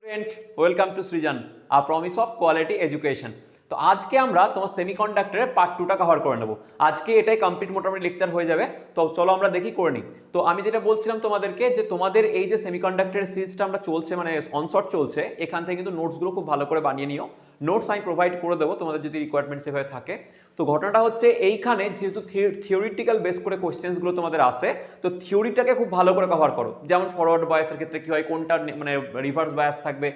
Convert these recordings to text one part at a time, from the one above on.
Student welcome to Srijan a promise of quality education. তো আজকে আমরা তোমার সেমিকন্ডাক্টরের পার্ট 2টা কভার করে নেব। আজকে এটাই কমপ্লিট মোটামুটি লেকচার হয়ে যাবে। তো চলো আমরা দেখি করে নিই। তো আমি যেটা বলছিলাম তোমাদেরকে যে তোমাদের এই যে সেমিকন্ডাক্টরের সিরিজটা আমরা চলছে মানে অনশট চলছে, এখান থেকে কিন্তু নোটসগুলো খুব ভালো করে বানিয়ে নিও। নোটস আমি প্রোভাইড করে দেবো তোমাদের যদি রিকোয়ারমেন্ট সেভাবে থাকে। তো ঘটনাটা হচ্ছে এইখানে যেহেতু থিওরিটিক্যাল বেস করে কোয়েশ্চেন্সগুলো তোমাদের আসে, তো থিওরিটাকে খুব ভালো করে কভার করো। যেমন ফরওয়ার্ড বায়াসের ক্ষেত্রে কি হয়, কোনটা মানে রিভার্স বায়াস থাকবে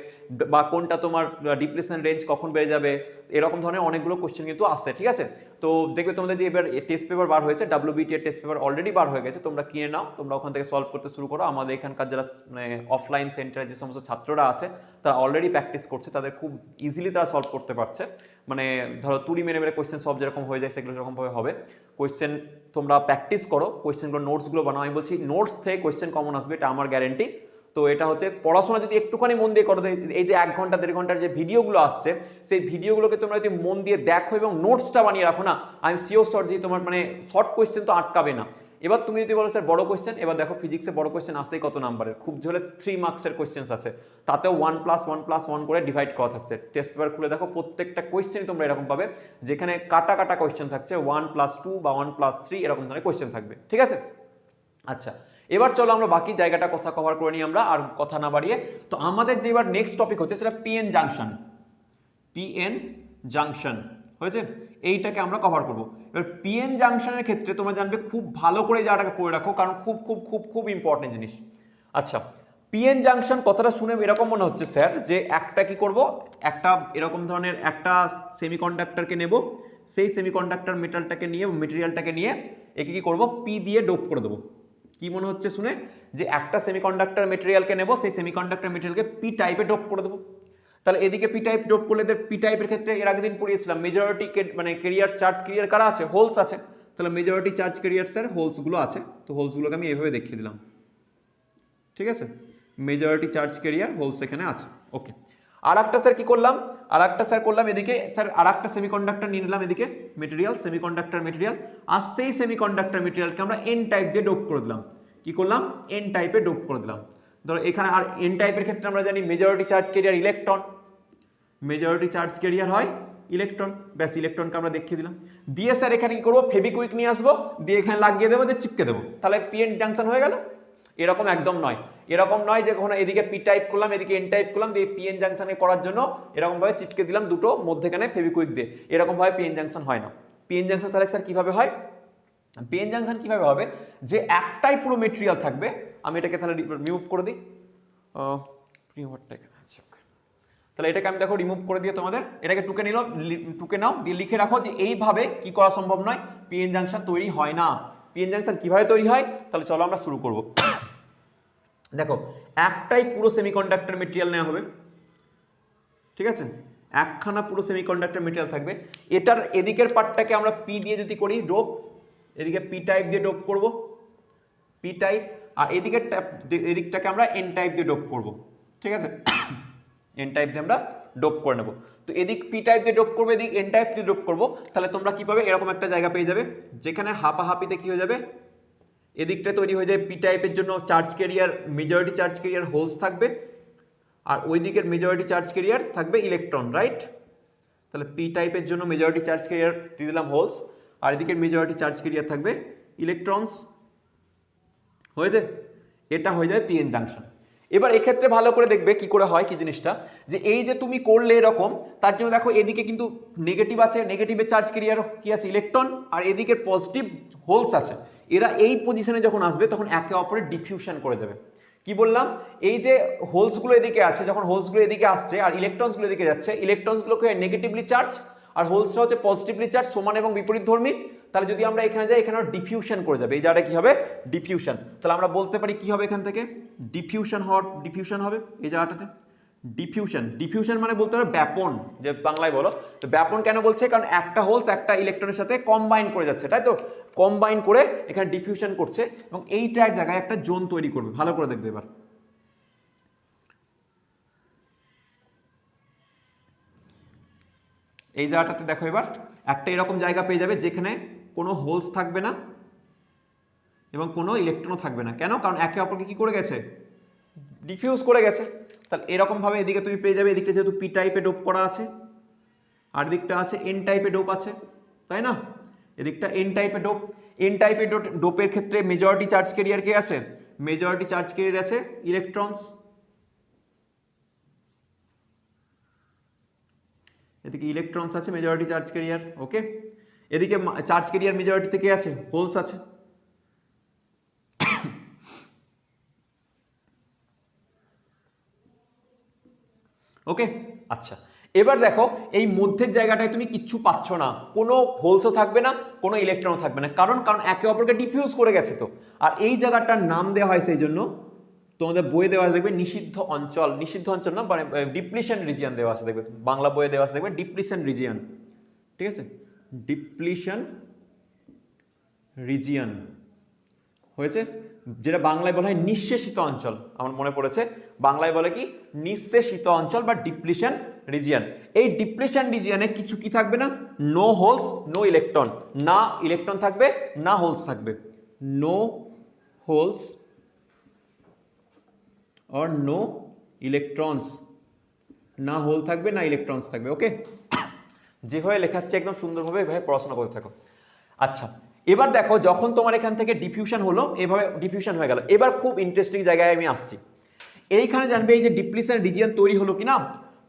বা কোনটা তোমার ডিপ্লেশন রেঞ্জ কখন বেড়ে যাবে, এরকম ধরনের অনেকগুলো কোশ্চেন কিন্তু আসছে, ঠিক আছে। তো দেখবে তোমাদের যে এবার টেস্ট পেপার বার হয়েছে, WBT এর টেস্ট পেপার অলরেডি বার হয়ে গেছে, তোমরা কিনে নাও, তোমরা ওখান থেকে সলভ করতে শুরু করো। আমাদের এখানকার যারা মানে অফলাইন সেন্টারে যে সমস্ত ছাত্ররা আছে তারা অলরেডি প্র্যাকটিস করছে, তাদের খুব ইজিলি তারা সলভ করতে পারছে। মানে ধরো তুড়ি মেরে মেরে কোয়েশ্চেন সব যেরকম হয়ে যায় সেগুলো সেরকমভাবে হবে। কোয়েশ্চেন তোমরা প্র্যাকটিস করো, কোয়েশ্চেনগুলো নোটসগুলো বানাও। আমি বলছি নোটস থেকে কোয়েশ্চেন কমন আসবে, এটা আমার গ্যারেন্টি। তো এটা হচ্ছে পড়াশোনা যদি একটুখানি মন দিয়ে করো, এই যে 1 ঘন্টা 1.5 ঘন্টার যে ভিডিওগুলো আসছে সেই ভিডিওগুলোকে তোমরা যদি মন দিয়ে দেখো এবং নোটসটা বানিয়ে রাখো না, আমি শিওর শর্ট দিয়ে তোমার মানে শর্ট কোয়েশ্চেন তো আটকাবে না। এবার তুমি যদি বলো স্যার বড় কোয়েশ্চেন, এবার দেখো ফিজিক্সে বড় কোয়েশ্চেন আসেই কত নাম্বারের, খুব ঝোলে 3 মার্কসের কোয়েশ্চেন আছে, তাতেও 1+1+1 করে ডিভাইড করা থাকছে। টেস্ট পেপার খুলে দেখো প্রত্যেকটা কোয়েশ্চেনই তোমরা এরকম পাবে যেখানে কাটা কাটা কোয়েশ্চেন থাকছে, 1+2 বা 1+3 এরকম ধরনের কোয়েশ্চেন থাকবে, ঠিক আছে। আচ্ছা, এবার চলো আমরা বাকি জায়গাটা কথা কভার করে নিই আমরা, আর কথা না বাড়িয়ে। তো আমাদের যে এবার নেক্সট টপিক হচ্ছে সেটা পিএন জাংশন। পিএন জাংশন হয়েছে, এইটাকে আমরা কভার করব। এবার পিএন জাংশনের ক্ষেত্রে তোমরা জানবে খুব ভালো করে জায়গাটাকে পড়ে রাখো, কারণ খুব খুব খুব খুব ইম্পর্টেন্ট জিনিস। আচ্ছা, পিএন জাংশন কথাটা শুনে এরকম মনে হচ্ছে স্যার যে একটা কি করব, একটা এরকম ধরনের একটা সেমিকন্ডাক্টরকে নেব, সেই সেমিকন্ডাক্টর মেটেরিয়ালটাকে নিয়ে একে কি করব, পি দিয়ে ডোপ করে দেবো। কি মনে হচ্ছে শুনে, যে একটা সেমিকন্ডাক্টর মেটেরিয়ালকে নেব, সেই সেমিকন্ডাক্টর মেটেরিয়ালকে পি টাইপে ডোপ করে দেবো। তাহলে এদিকে পি টাইপ ডোপ করলে পি টাইপের ক্ষেত্রে এর আগের দিন পড়িয়েছিলাম মেজরিটি মানে কেরিয়ার চার্জ কেরিয়ার কারা আছে, হোলস আছে। তাহলে মেজরিটি চার্জ কেরিয়ার স্যার হোলসগুলো আছে, তো হোলসগুলোকে আমি এভাবে দেখিয়ে দিলাম, ঠিক আছে। মেজরিটি চার্জ কেরিয়ার হোলস এখানে আছে, ওকে। আর একটা স্যার কি করলাম, আর একটা স্যার করলাম এদিকে স্যার আর একটা সেমিকন্ডাক্টর নিয়ে নিলাম এদিকে মেটেরিয়াল, সেমিকন্ডাক্টর মেটেরিয়াল, আর সেই সেমিকন্ডাক্টর মেটেরিয়ালকে আমরা এন টাইপ দিয়ে ডোপ করে দিলাম। কি করলাম, এন টাইপে ডোপ করে দিলাম। ধরো এখানে আর এন টাইপের ক্ষেত্রে আমরা জানি majority charge carrier electron, majority charge carrier হয় ইলেকট্রন, ব্যাস ইলেকট্রনকে আমরা দেখিয়ে দিলাম। দিয়ে স্যার এখানে কি করবো, ফেভিকুইক নিয়ে আসবো, দিয়ে এখানে লাগিয়ে দেবো, দিয়ে চিপকে দেবো, তাহলে পিএন জাংশন হয়ে গেল। এরকম একদম নয়, এরকম নয় যে কখনো এদিকে পি টাইপ করলাম এদিকে এন টাইপ করলাম, দিয়ে পিএন জাংশনে করার জন্য এরকম ভাবে চিপকে দিলাম দুটো মধ্যেখানে ফেভিকুইক দিয়ে, এরকম ভাবে পিএন জাংশন হয় না। পিএন জাংশন তাহলে স্যার কিভাবে হয়, পিএন জাংশন কিভাবে হবে, যে একটাই পুরো মেটেরিয়াল থাকবে। আমি এটাকে তাহলে রিমুভ করে দিই, তাহলে এটাকে আমি দেখো রিমুভ করে দিয়ে তোমাদের এটাকে টুকে নাও, দিয়ে লিখে রাখো যে এইভাবে কি করা সম্ভব নয়, পিএন জাংশন তৈরি হয় না। পিএন জাংশন কিভাবে তৈরি হয়, তাহলে চলো আমরা শুরু করব। দেখো একটাই পুরো সেমিকন্ডাক্টর মেটেরিয়াল নেওয়া হবে, ঠিক আছে, একখানা পুরো সেমিকন্ডাক্টর মেটেরিয়াল থাকবে। এটার এদিকের পার্টটাকে আমরা পি দিয়ে যদি করি ডোপ, এদিকে পি টাইপ দিয়ে ডোপ করব, পি টাইপ, আর এদিকটাকে আমরা এন টাইপ দিয়ে ডোপ করব, ঠিক আছে। এন টাইপ দিয়ে আমরা ডোপ করে নেব। তো এদিক পি টাইপ দিয়ে ডোপ করবো, এদিক এন টাইপ দিয়ে ডোপ করবো, তাহলে তোমরা কি পাবে, এরকম একটা জায়গা পেয়ে যাবে যেখানে হাপাহাপিতে কি হয়ে যাবে, এদিকটা তৈরি হয়ে যায় পি টাইপের জন্য charge carrier majority charge carrier holes থাকবে, আর ওই দিকের মেজরিটি চার্জ ক্যারিয়ার থাকবে ইলেকট্রন, রাইট। তাহলে পি টাইপের জন্য মেজরিটি চার্জ ক্যারিয়ার দিয়ে দিলাম হোলস, আর এদিকের মেজরিটি চার্জ ক্যারিয়ার থাকবে ইলেকট্রনস, হয়েছে। এটা হয়ে যায় পিএন জাংশন। এবার এক্ষেত্রে ভালো করে দেখবে কি করে হয় কি জিনিসটা, যে এই যে তুমি করলে এরকম, তার জন্য দেখো এদিকে কিন্তু নেগেটিভ আছে, নেগেটিভের চার্জ ক্যারিয়ার কি আছে ইলেকট্রন, আর এদিকের পজিটিভ হোলস আছে। এরা এই পজিশনে যখন আসবে তখন একে অপরের ডিফিউশন করে যাবে। কি বললাম, এই যে হোলসগুলো এদিকে আছে, যখন হোলসগুলো এদিকে আসছে আর ইলেকট্রনসগুলো এদিকে যাচ্ছে, ইলেকট্রনসগুলোকে নেগেটিভলি চার্জ আর হোলসটা হচ্ছে পজিটিভলি চার্জ, সমান এবং বিপরীতধর্মী। তাহলে যদি আমরা এখানে যাই, এখানে ডিফিউশন করে যাবে, এই জায়গাটা কি হবে, ডিফিউশন। তাহলে আমরা বলতে পারি কি হবে, এখান থেকে ডিফিউশন হবে এই জায়গাটাতে। ডিফিউশন মানে বলতে হবে ব্যাপন, যে বাংলায় বলো। তো ব্যাপন কেন বলছে, কারণ একটা হোলস একটা ইলেকট্রনের সাথে কম্বাইন করে যাচ্ছে, তাই তো, কম্বাইন করে এখানে ডিফিউশন করছে, এবং এইটা এক জায়গায় একটা জোন তৈরি করবে। ভালো করে দেখবে এবার, এই জায়গাটাতে দেখো এবার একটা এরকম জায়গা পেয়ে যাবে যেখানে কোনো হোলস থাকবে না এবং কোনো ইলেকট্রনও থাকবে না। কেন, কারণ একে অপরকে কি করে গেছে, ডিফিউজ করে গেছে। তাহলে এরকম ভাবে এদিকে তুমি পেয়ে যাবে, এদিকে যেহেতু পি টাইপে ডোপ করা আছে আর দিকটা আছে এন টাইপে ডোপ আছে, তাই না? এদিকটা এন টাইপে ডোপ, এন টাইপে ডোপের ক্ষেত্রে মেজরিটি চার্জ ক্যারিয়ার কে আছে? মেজরিটি চার্জ ক্যারিয়ার আছে ইলেকট্রনস। এদিকে ইলেকট্রনস আছে মেজরিটি চার্জ ক্যারিয়ার, ওকে। এদিকে চার্জ ক্যারিয়ার মেজরিটি থেকে আছে হোলস আছে। ওকে, আচ্ছা এবার দেখো এই মধ্যের জায়গাটায় তুমি কিচ্ছু পাচ্ছ না, কোনো হোলসও থাকবে না, কোনো ইলেকট্রনও থাকবে না, কারণ একে অপরকে ডিফিউজ করে গেছে তো। আর এই জায়গাটার নাম দেওয়া হয় সেই জন্য তোমাদের বইয়ে দেওয়া আছে দেখবে নিষিদ্ধ অঞ্চল, নিষিদ্ধ অঞ্চল না মানে ডিপ্লিশন রিজিয়ন দেওয়া আছে দেখবে, বাংলা বইয়ে দেওয়া আছে দেখবে ডিপ্লিশন রিজিয়ন, ঠিক আছে, ডিপ্লিশন রিজিয়ন হয়েছে, যেটা বাংলায় বলা হয় নিঃশেষিত অঞ্চল। আমার মনে পড়েছে বাংলায় বলে কি নিঃশেষিত অঞ্চল বা ডিপ্লিশন রিজিয়ন। এই ডিপ্লিশন রিজিয়নে কিছু কি থাকবে না? নো হোলস নো ইলেকট্রন, না ইলেকট্রন থাকবে না হোলস থাকবে, নো হোলস और नो ইলেকট্রনস, না হোল থাকবে না ইলেকট্রনস থাকবে, ওকে। যেভাবে লেখাচ্ছে একদম সুন্দরভাবে এভাবে পড়াশোনা করতে থাকো। আচ্ছা এবার দেখো যখন তোমার এখান থেকে ডিফিউশন হলো, এভাবে ডিফিউশন হয়ে গেল, এবার খুব ইন্টারেস্টিং জায়গায় আমি আসছি। এইখানে জানবে এই যে ডিপ্লিশন রিজিয়ন তৈরি হলো কিনা,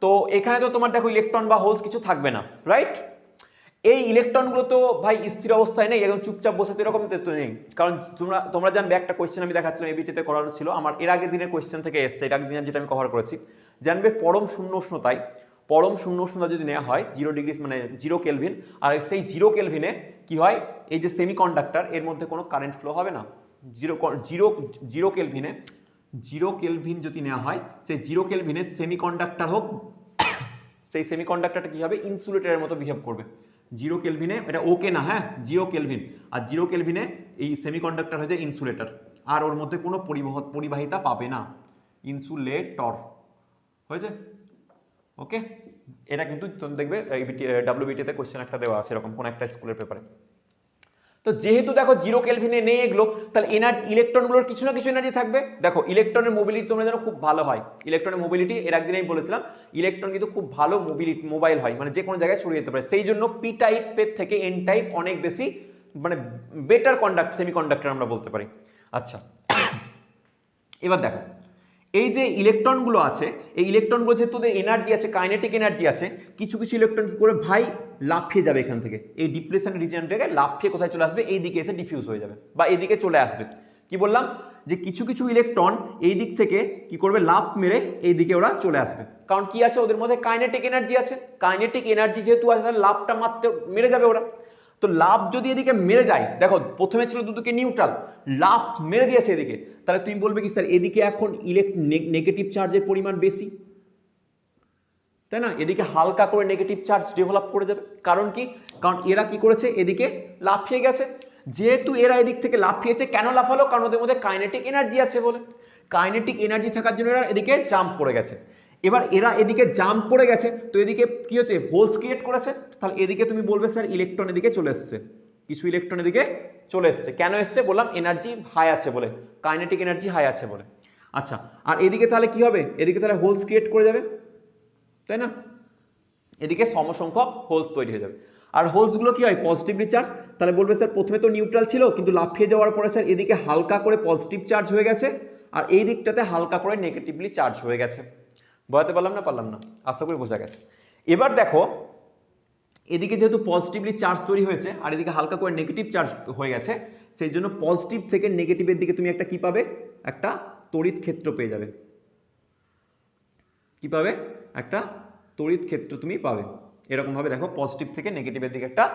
তো এখানে তো তোমার দেখো ইলেকট্রন বা হোলস কিছু থাকবে না, রাইট? এই ইলেকট্রনগুলো তো ভাই স্থির অবস্থায় নেই, একদম চুপচাপ বসে তো এরকম তো নেই, কারণ তোমরা জানবে একটা কোয়েশ্চেন আমি দেখাচ্ছিলাম এবিটিতে করানো ছিল, আমার এর আগের দিনের কোয়েশ্চেন থেকে এসছে, এর আগের দিনের যেটা আমি কভার করেছি। জানবে পরম শূন্য উষ্ণতায়, পরম শূন্য উষ্ণতা যদি নেওয়া হয় 0 ডিগ্রি মানে 0 কেলভিন, আর সেই 0 কেলভিনে কি হয়, এই যে সেমিকন্ডাক্টর এর মধ্যে কোনো কারেন্ট ফ্লো হবে না। জিরো কেলভিনে 0 কেলভিন যদি নেওয়া হয়, সেই 0 কেলভিনে সেমিকন্ডাক্টর হোক, সেই সেমিকন্ডাক্টরটা কি হবে ইনসুলেটরের মতো বিহেভ করবে। 0 কেলভিনে, এটা ওকে না, হ্যাঁ 0 কেলভিন, আর 0 কেলভিনে এই সেমিকন্ডাক্টর হয়ে যায় ইনসুলেটর, আর ওর মধ্যে কোনো পরিবাহিতা পাবে না, ইনসুলেটর হয়েছে, ওকে। এটা কিন্তু তুমি দেখবে ডাব্লিউবিটিতে কোশ্চেন একটা দেওয়া আছে এরকম কোন একটা স্কুলের পেপারে। তো যেহেতু দেখো 0 কেলভিনে নেই এগুলো, তাহলে ইলেকট্রনগুলোর কিছু না কিছু এনার্জি থাকবে। দেখো ইলেকট্রনের মোবিলিটি তোমরা জানো খুব ভালো হয়, ইলেকট্রনের মোবিলিটি এর একদিন আমি বলেছিলাম ইলেকট্রন কিন্তু খুব ভালো মোবাইল হয়, মানে যে কোনো জায়গায় ছড়িয়ে যেতে পারে, সেই জন্য পি টাইপের থেকে এন টাইপ অনেক বেশি মানে বেটার সেমিকন্ডাক্টর আমরা বলতে পারি। আচ্ছা এবার দেখো এই যে ইলেকট্রনগুলো আছে, এই ইলেকট্রনগুলো যেহেতু ওদের এনার্জি আছে, কাইনেটিক এনার্জি আছে, কিছু কিছু ইলেকট্রন কি করে ভাই লাফিয়ে যাবে এখান থেকে, এই ডিপ্রেশন রিজিয়ন থেকে লাফিয়ে কোথায় চলে আসবে, এই দিকে এসে ডিফিউজ হয়ে যাবে বা এইদিকে চলে আসবে। কি বললাম যে কিছু কিছু ইলেকট্রন এই দিক থেকে কি করবে, লাফ মেরে এই দিকে ওরা চলে আসবে, কারণ কি আছে ওদের মধ্যে কাইনেটিক এনার্জি আছে, কাইনেটিক এনার্জি যেহেতু আছে তাহলে লাফটা মারতে মেরে যাবে ওরা। তো লাফ যদি এদিকে মেরে যায়, দেখো প্রথমে ছিল দুদিকে নিউট্রাল, লাফ মেরে দিয়েছে এদিকে, তাহলে তুমি বলবে কি স্যার এদিকে এখন নেগেটিভ চার্জের পরিমাণ বেশি, তাই না? এদিকে হালকা করে নেগেটিভ চার্জ ডেভেলপ করে যাবে, কারণ কি, কারণ এরা কি করেছে এদিকে লাফিয়ে গেছে, যেহেতু এরা এদিক থেকে লাফিয়েছে, কেন লাফালো, কারণ ওদের মধ্যে কাইনেটিক এনার্জি আছে বলে, কাইনেটিক এনার্জি থাকার জন্য এরা এদিকে জাম্প করে গেছে। এবার এরা এদিকে জাম্প করে গেছে, তো এদিকে কি হচ্ছে হোলস ক্রিয়েট করেছে, তাহলে এদিকে তুমি বলবে স্যার ইলেকট্রন এদিকে চলে এসছে, কিছু ইলেকট্রন এদিকে চলে এসছে, কেন এসছে বললাম এনার্জি হাই আছে বলে, কাইনেটিক এনার্জি হাই আছে বলে। আচ্ছা আর এদিকে তাহলে কি হবে, এদিকে তাহলে হোলস ক্রিয়েট করে যাবে, তাই না? এদিকে সমসংখ্যক হোলস তৈরি হয়ে যাবে, আর হোলসগুলো কি হয় পজিটিভলি চার্জ, তাহলে বলবে স্যার প্রথমে তো নিউট্রাল ছিল কিন্তু লাফিয়ে যাওয়ার পরে স্যার এদিকে হালকা করে পজিটিভ চার্জ হয়ে গেছে, আর এই দিকটাতে হালকা করে নেগেটিভলি চার্জ হয়ে গেছে। বোঝাতে পারলাম না? পারলাম না? আশা করি বোঝা গেছে। এবার দেখো এদিকে যেহেতু পজিটিভলি চার্জ তৈরি হয়েছে আর এদিকে হালকা করে নেগেটিভ চার্জ হয়ে গেছে, সেই জন্য পজিটিভ থেকে নেগেটিভের দিকে তুমি একটা কি পাবে, একটা তড়িৎ ক্ষেত্র পেয়ে যাবে। কি পাবে? একটা তড়িৎ ক্ষেত্র তুমি পাবে। এরকম ভাবে দেখো পজিটিভ থেকে নেগেটিভের দিকে একটা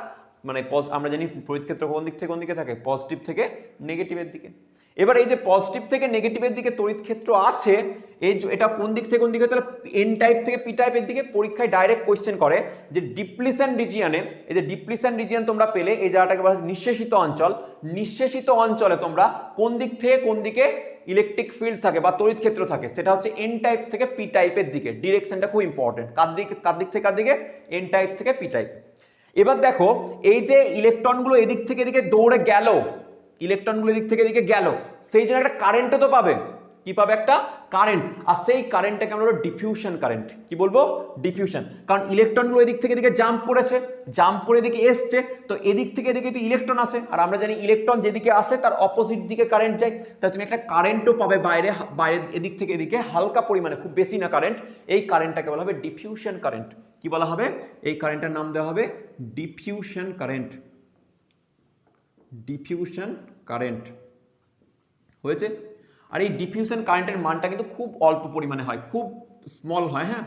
মানে আমরা জানি তড়িৎ ক্ষেত্র কোন দিকে থাকে, পজিটিভ থেকে নেগেটিভের দিকে। এবার এই যে পজিটিভ থেকে নেগেটিভের দিকে তড়িৎ ক্ষেত্র আছে, এটা কোন দিক থেকে কোন দিকে, তাহলে এন টাইপ থেকে পি টাইপের দিকে পরীক্ষায় ডাইরেক্ট কোশ্চেন করে যে ডিপ্লিশন রিজিয়নে, এই যে ডিপ্লিশন রিজিয়ন তোমরা পেলে এই জায়গাটাকে বলা হয় নিঃশেষিত অঞ্চল, নিঃশেষিত অঞ্চলে তোমরা কোন দিক থেকে কোন দিকে ইলেকট্রিক ফিল্ড থাকে বা তড়িৎ ক্ষেত্র থাকে, সেটা হচ্ছে এন টাইপ থেকে পি টাইপের দিকে, ডিরেকশনটা খুব ইম্পর্টেন্ট, কার দিক থেকে কার দিকে, এন টাইপ থেকে পি টাইপ। এবার দেখো এই যে ইলেকট্রনগুলো এদিক থেকে এদিকে দৌড়ে গেল, ইলেকট্রনগুলো এদিক থেকে এদিকে গেল, সেই জন্য একটা কারেন্টও তো পাবে, কি পাবে একটা কারেন্ট, আর সেই কারেন্টটাকে আমরা বলবো ডিফিউশন কারেন্ট। কি বলবো? ডিফিউশন। কারণ ইলেকট্রনগুলো এদিক থেকে এদিকে জাম্প করেছে, জাম্প করে এদিকে এসছে, তো এদিক থেকে এদিকে তো ইলেকট্রন আসে, আর আমরা জানি ইলেকট্রন যেদিকে আসে তার অপোজিট দিকে কারেন্ট যায়, তাই তুমি একটা কারেন্টও পাবে বাইরে, বাইরে এদিক থেকে এদিকে হালকা পরিমাণে, খুব বেশি না কারেন্ট। এই কারেন্টটাকে বলা হবে ডিফিউশন কারেন্ট। কি বলা হবে? এই কারেন্টের নাম দেওয়া হবে ডিফিউশন কারেন্ট। ডিফিউশন কারেন্ট হয়েছে। আর এই ডিফিউশন কারেন্টের মানটা কিন্তু খুব অল্প পরিমাণে হয়, খুব স্মল হয়, হ্যাঁ,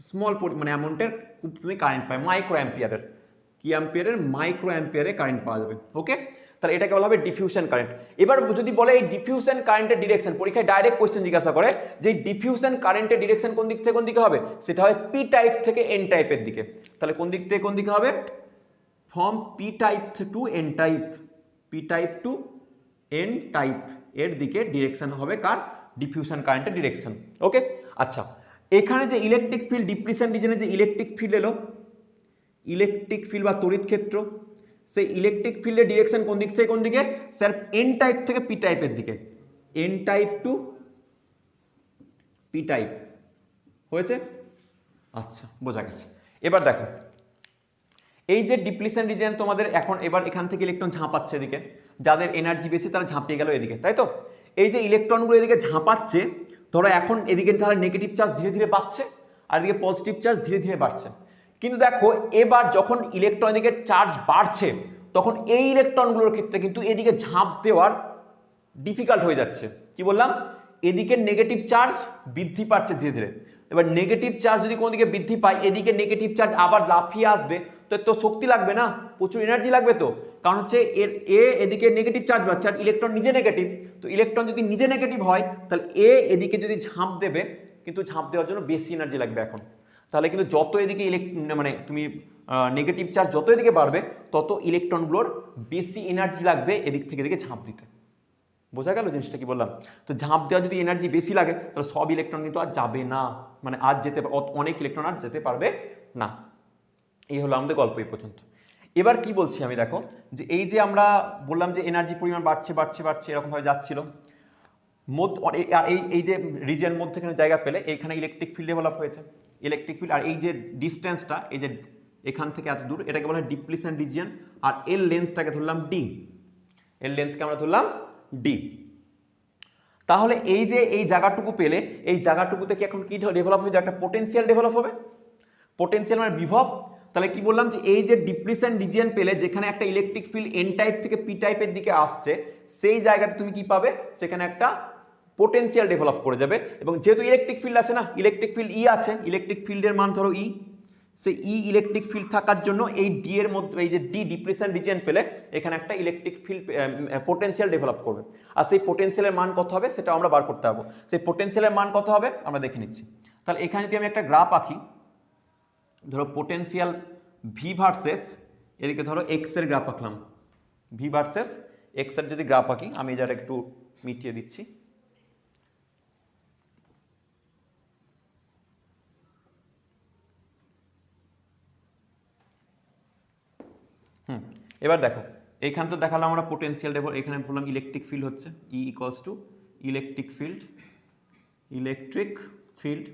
স্মল মানে অ্যামাউন্টের খুব তুমি কারেন্ট পায়, মাইক্রো অ্যাম্পিয়ারের। কি অ্যাম্পিয়ারের? মাইক্রো অ্যাম্পিয়ারে কারেন্ট পাওয়া যাবে। ওকে, তাহলে এটাকে বলা হবে ডিফিউশন কারেন্ট। এবার যদি বলে এই ডিফিউশন কারেন্টের ডিরেকশন, পরীক্ষায় ডাইরেক্ট কোশ্চেন জিজ্ঞাসা করে যে ডিফিউশন কারেন্টের ডিরেকশন কোন দিক থেকে কোন দিকে হবে, সেটা হয় পি টাইপ থেকে এন টাইপের দিকে। তাহলে কোন দিক থেকে কোন দিকে হবে? From P type to N type, P type to N type এর দিকে ডিরেকশন হবে কার? ডিফিউশন কারেন্টের ডিরেকশন। ওকে, আচ্ছা, এখানে যে ইলেকট্রিক ফিল্ড, ডিপ্লিশন রিজনে যে ইলেকট্রিক ফিল্ড এলো, ইলেকট্রিক ফিল্ড বা তড়িৎ ক্ষেত্র, সেই ইলেকট্রিক ফিল্ডের ডিরেকশন কোন দিক থেকে কোন দিকে? স্যার এন টাইপ থেকে পি টাইপের দিকে, N type to P type. হয়েছে? আচ্ছা, বোঝা গেছে। এবার দেখো, এই যে ডিপ্লিশন রিজিয়ন তোমাদের এখন, এবার এখান থেকে ইলেকট্রন ঝাঁপাচ্ছে এদিকে, যাদের এনার্জি বেশি তারা ঝাঁপিয়ে গেল এদিকে, তাই তো? এই যে ইলেকট্রনগুলো এদিকে ঝাঁপাচ্ছে, ধরো এখন এদিকে তাহলে নেগেটিভ চার্জ ধীরে ধীরে বাড়ছে, আর এদিকে পজিটিভ চার্জ ধীরে ধীরে বাড়ছে। কিন্তু দেখো এবার যখন ইলেকট্রন দিকে চার্জ বাড়ছে, তখন এই ইলেকট্রনগুলোর ক্ষেত্রে কিন্তু এদিকে ঝাঁপ দেওয়ার ডিফিকাল্ট হয়ে যাচ্ছে। কি বললাম? এদিকে নেগেটিভ চার্জ বৃদ্ধি পাচ্ছে ধীরে ধীরে। এবার নেগেটিভ চার্জ যদি কোনো দিকে বৃদ্ধি পায়, এদিকে নেগেটিভ চার্জ আবার লাফিয়ে আসবে, তো শক্তি লাগবে না, প্রচুর এনার্জি লাগবে। তো কারণ হচ্ছে এদিকে নেগেটিভ চার্জ বাড়ছে, আর ইলেকট্রন নিজে নেগেটিভ, তো ইলেকট্রন যদি নিজে নেগেটিভ হয়, তাহলে এদিকে যদি ঝাঁপ দেবে, কিন্তু ঝাঁপ দেওয়ার জন্য বেশি এনার্জি লাগবে এখন। তাহলে কিন্তু যত এদিকে মানে তুমি নেগেটিভ চার্জ যত এদিকে বাড়বে, তত ইলেকট্রনগুলোর বেশি এনার্জি লাগবে এদিক থেকে এদিকে ঝাঁপ দিতে। বোঝা গেল জিনিসটা কি বললাম? তো ঝাঁপ দেওয়া যদি এনার্জি বেশি লাগে, তাহলে সব ইলেকট্রন কিন্তু আর যাবে না, মানে আর যেতে, অনেক ইলেকট্রন আর যেতে পারবে না। এই হলো আমাদের গল্প এই পর্যন্ত। এবার কি বলছি আমি, দেখো যে এই যে আমরা বললাম যে এনার্জি পরিমাণ বাড়ছে বাড়ছে বাড়ছে, এরকমভাবে যাচ্ছিল, এই যে রিজিয়ন মধ্যেখানে জায়গা পেলে এইখানে ইলেকট্রিক ফিল্ড ডেভেলপ হয়েছে, ইলেকট্রিক ফিল্ড। আর এই যে ডিস্টেন্সটা, এই যে এখান থেকে এত দূর, এটাকে বলা হয় ডিপ্লিশন রিজিয়ন। আর এর লেন্থটাকে ধরলাম ডি, এর লেন্থকে আমরা ধরলাম ডি। তাহলে এই যে এই জায়গাটুকু পেলে, এই জায়গাটুকুতে কি এখন কি ডেভেলপ হয়ে যায়? একটা পোটেনশিয়াল ডেভেলপ হবে। পোটেনশিয়াল মানে বিভব। তাহলে কি বললাম যে এই যে ডিপ্লিশন রিজিয়ন পেলে, যেখানে একটা ইলেকট্রিক ফিল্ড এন টাইপ থেকে পি টাইপের দিকে আসছে, সেই জায়গাতে তুমি কি পাবে? সেখানে একটা পোটেনশিয়াল ডেভেলপ করে যাবে। এবং যেহেতু ইলেকট্রিক ফিল্ড আছে না, ইলেকট্রিক ফিল্ড ই আছে, ইলেকট্রিক ফিল্ডের মান ধরো ই, সেই ই ইলেকট্রিক ফিল্ড থাকার জন্য এই ডি এর মধ্যে, এই যে ডি ডিপ্লিশন রিজিয়ন পেলে, এখানে একটা ইলেকট্রিক ফিল্ড পোটেনশিয়াল ডেভেলপ করবে। আর সেই পোটেনশিয়ালের মান কত হবে সেটা আমরা বার করতে হবে। সেই পোটেনশিয়ালের মান কত হবে আমরা দেখে নিচ্ছি। তাহলে এখানে যদি আমি একটা গ্রাফ আঁকি, ধরো পোটেনশিয়াল ভি ভার্সেস, এদিকে ধরো এক্স এর গ্রাফ আঁকলাম, ভি ভার্সেস এক্স এর যদি গ্রাফ আঁকি, আমি এটা একটু মিটিয়ে দিচ্ছি। এবার দেখো, এইখান তো দেখালাম আমরা পোটেনশিয়াল ডেভেলপ, এখানে বললাম ইলেকট্রিক ফিল্ড হচ্ছে ই equals to electric field, electric field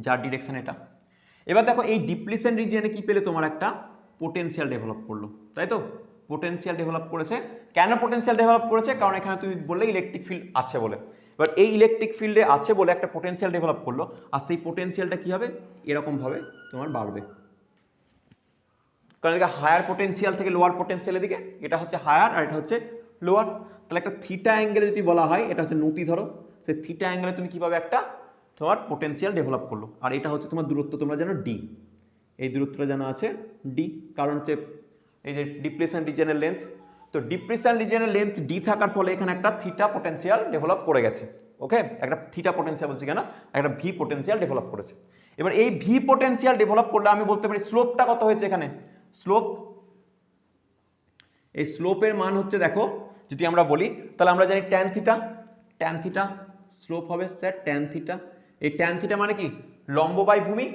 যার ডিরেকশন এটা। এবার দেখো এই ডিপ্লিশন রিজিয়নে কি পেলে? তোমার একটা পোটেনশিয়াল ডেভেলপ করলো, তাই তো? পোটেনশিয়াল ডেভেলপ করেছে। কেন পোটেনশিয়াল ডেভেলপ করেছে? কারণ এখানে তুমি বললে ইলেকট্রিক ফিল্ড আছে বলে। এবার এই ইলেকট্রিক ফিল্ডে আছে বলে একটা পোটেনশিয়াল ডেভেলপ করলো, আর সেই পোটেনশিয়ালটা কি হবে? এরকমভাবে তোমার বাড়বে। কারণ এদিকে হায়ার পোটেনশিয়াল থেকে লোয়ার পোটেনশিয়ালের দিকে, এটা হচ্ছে হায়ার আর এটা হচ্ছে লোয়ার। তাহলে একটা থিটা অ্যাঙ্গেলে যদি বলা হয়, এটা হচ্ছে নতি ধরো, সেই থিটা অ্যাঙ্গেলে তুমি কীভাবে একটা তোমার পোটেনশিয়াল ডেভেলপ করলো। আর এটা হচ্ছে তোমার দূরত্ব, তোমরা জানো ডি, এই দূরত্বটা জানা আছে ডি, কারণ হচ্ছে এই যে ডিপ্লিশন রিজিয়নের লেন্থ। তো ডিপ্লিশন রিজিয়নের লেন্থ ডি থাকার ফলে এখানে একটা থিটা পোটেনশিয়াল ডেভেলপ করে গেছে। ওকে, একটা থিটা পোটেনশিয়াল বলছি কেন, একটা ভি পোটেনশিয়াল ডেভেলপ করেছে। এবার এই ভি পোটেনশিয়াল ডেভেলপ করলে আমি বলতে পারি স্লোপটা কত হয়েছে এখানে? স্লোপ, এই স্লোপের মান হচ্ছে, দেখো যদি আমরা বলি তাহলে আমরা জানি tan theta, tan theta slope হবে স্যার ট্যান থিটা। এই ট্যান থিটা মানে কি? লম্ব বাই ভূমি,